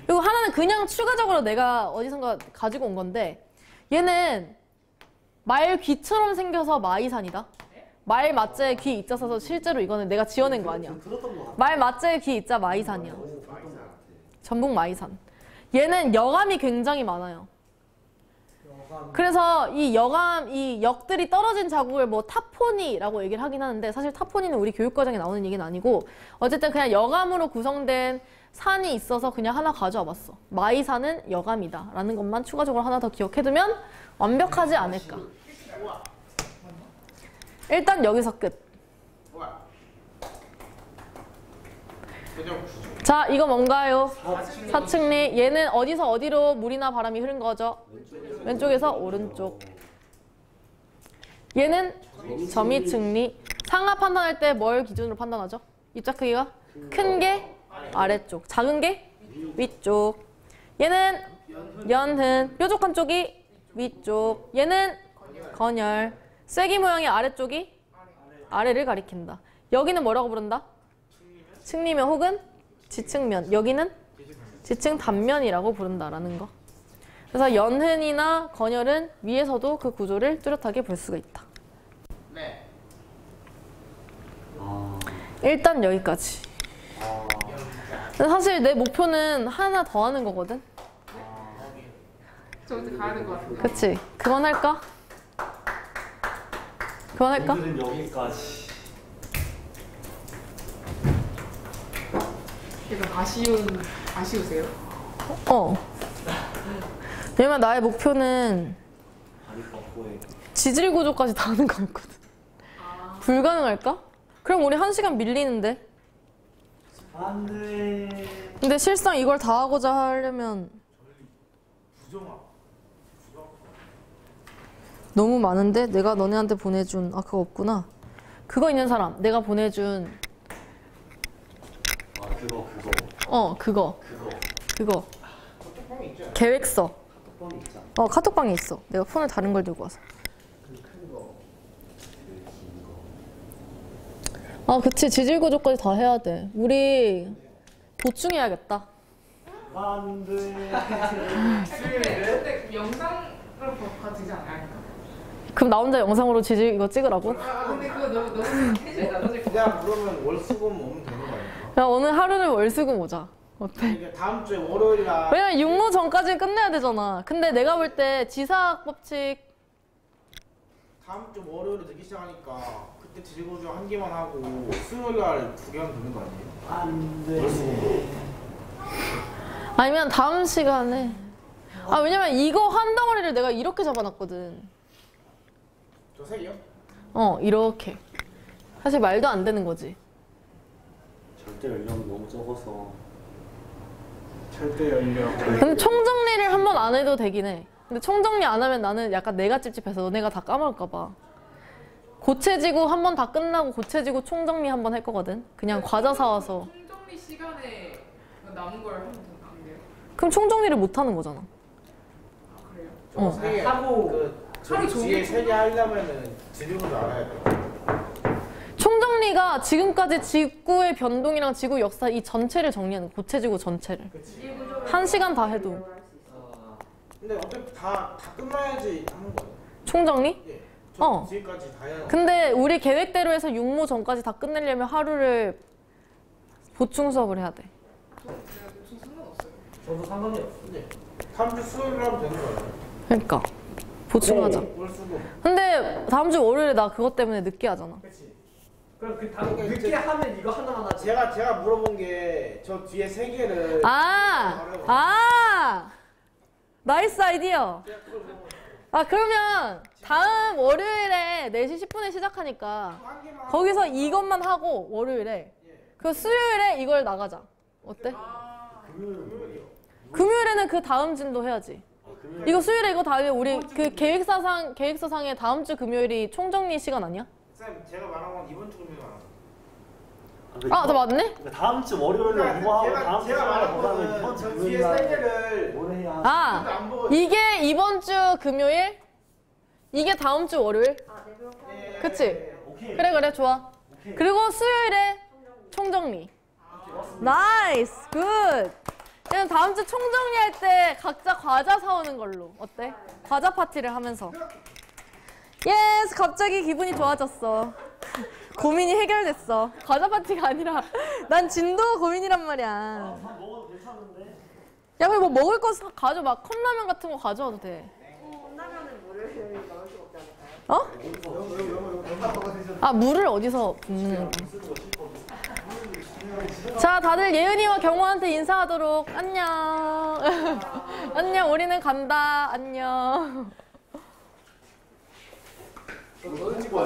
그리고 하나는 그냥 추가적으로 내가 어디선가 가지고 온 건데 얘는 말 귀처럼 생겨서 마이산이다. 말 맞자에 귀 이자 써서 실제로 이거는 내가 지어낸 거 아니야. 말 맞자에 귀 이자 마이산이야. 전북 마이산. 얘는 여감이 굉장히 많아요. 그래서 이 역들이 떨어진 자국을 뭐 타포니라고 얘기를 하긴 하는데 사실 타포니는 우리 교육과정에 나오는 얘기는 아니고 어쨌든 그냥 여감으로 구성된 산이 있어서 그냥 하나 가져와 봤어. 마이산은 여감이다 라는 것만 추가적으로 하나 더 기억해두면 완벽하지 않을까. 일단 여기서 끝. 자 이거 뭔가요? 사층리. 얘는 어디서 어디로 물이나 바람이 흐른 거죠? 왼쪽에서 오른쪽. 얘는 점이층리. 상하 판단할 때 뭘 기준으로 판단하죠? 입자 크기가 큰 게 아래쪽, 작은 게 위쪽. 얘는 연흔. 뾰족한 쪽이 위쪽. 얘는 건열. 쐐기 모양의 아래쪽이 아래를 가리킨다. 여기는 뭐라고 부른다? 측리면 혹은 지층면. 여기는 지층 단면이라고 부른다라는 거. 그래서 연흔이나 건열은 위에서도 그 구조를 뚜렷하게 볼 수가 있다. 네. 일단 여기까지. 사실 내 목표는 하나 더 하는 거거든. 저 이제 가야 될 것 같은데. 그치? 그만할까? 그만할까? 오늘은 여기까지. 약간 아쉬우세요? 어. 왜냐면 나의 목표는 다리 뻗고에. 지질 구조까지 다 하는 거였거든. 불가능할까? 그럼 우리 1시간 밀리는데. 안 돼. 근데 실상 이걸 다 하고자 하려면 너무 많은데? 내가 너네한테 보내준 그거 없구나. 그거 있는 사람. 내가 보내준 그거. 그거 계획서. 뻔히 있잖아. 카톡방에 있어. 내가 폰을 다른 걸 들고 와서. 그치. 지질 구조까지 다 해야 돼. 우리 보충해야겠다. 안 돼. 근데 영상으로 봐도 되지 않아요? 그럼 나 혼자 영상으로 지질 이거 찍으라고? 근데 그거 너무 그냥 그러면 월수금 오면 되는 거 아니야? 야, 오늘 하루는 월수금 오자. 어때? 이게 다음 주에 월요일이라 왜냐면 육모 전까지는 끝내야 되잖아. 근데 내가 볼 때 지사학 법칙 다음 주 월요일에 늦기 시작하니까 그때 지질구조 한 개만 하고 수요일 날 2개 하면 되는 거 아니에요? 안 돼. 아니면 다음 시간에 왜냐면 이거 한 덩어리를 내가 이렇게 잡아놨거든. 저 3개요? 이렇게. 사실 말도 안 되는 거지. 절대 연령이 너무 적어서. 절대 연령 근데 총정리를 한 번 안 해도 되긴 해. 근데 총정리 안 하면 나는 약간 내가 찝찝해서 너네가 다 까먹을까 봐. 고체지구 한 번 다 끝나고 고체지구 총정리 한 번 할 거거든. 그냥 과자 사와서. 총정리 시간에 남은 걸 하면 안 돼요? 그럼 총정리를 못 하는 거잖아. 그래요? 저 3개 하고 하루 저 종일 뒤에 3개 하려면은 지질구조 알아야 돼. 총정리가 지금까지 지구의 변동이랑 지구 역사 이 전체를 정리하는 거야. 고체지구 전체를. 1시간 다 해도. 근데 어차피 다 끝나야지 하는 거예요. 총정리? 예. 저 어. 뒤에까지 다 해야 근데 우리 계획대로 해서 육모 전까지 다 끝내려면 하루를 보충 수업을 해야 돼. 무슨 상관없어요. 저도 상관이 없어. 네. 다음 주 수요일에 하면 되는 거예요. 그러니까 보충하자. 월수금. 근데 다음 주 월요일에 나 그것 때문에 늦게 하잖아. 그렇지. 그럼 늦게 하면 이거 하나만 하지. 제가 물어본 게 저 뒤에 3개를 나이스 아이디어. 그러면 다음 월요일에 4시 10분에 시작하니까 거기서 이것만 하고 월요일에 그 수요일에 이걸 나가자. 어때? 금요일에는 그 다음 진도 해야지. 이거 수요일에 이거 다음에 우리 그 계획서상에 다음 주 금요일이 총정리 시간 아니야? 쌤 제가 말한 건 이번 주 금요일 말한 나 맞네? 그러니까 다음 주 월요일에 이거 하고 다음 주 제가 말한 그다음에 이번 거는 주 저 금요일 뒤에 날 3개를 뭘 해야? 안 보고 이게 이번 주 금요일? 이게 다음 주 월요일? 네, 그렇게 그치? 오케이. 그래 좋아. 오케이. 그리고 수요일에 총정리. 나이스 굿. 그냥 다음 주 총정리할 때 각자 과자 사오는 걸로 어때? 과자 파티를 하면서. 예스 갑자기 기분이 좋아졌어. 고민이 해결됐어. 과자 파티가 아니라 난 진도 고민이란 말이야. 먹어도 괜찮은데. 야 그럼 뭐 먹을 거 가져. 막 컵라면 같은 거 가져와도 돼. 컵라면은 물을 넣을 수 없지 않을까요? 물을 어디서 붓는 거야? 자, 다들 예은이와 경호한테 인사하도록. 안녕. 안녕, 우리는 간다. 안녕. 너는 찍고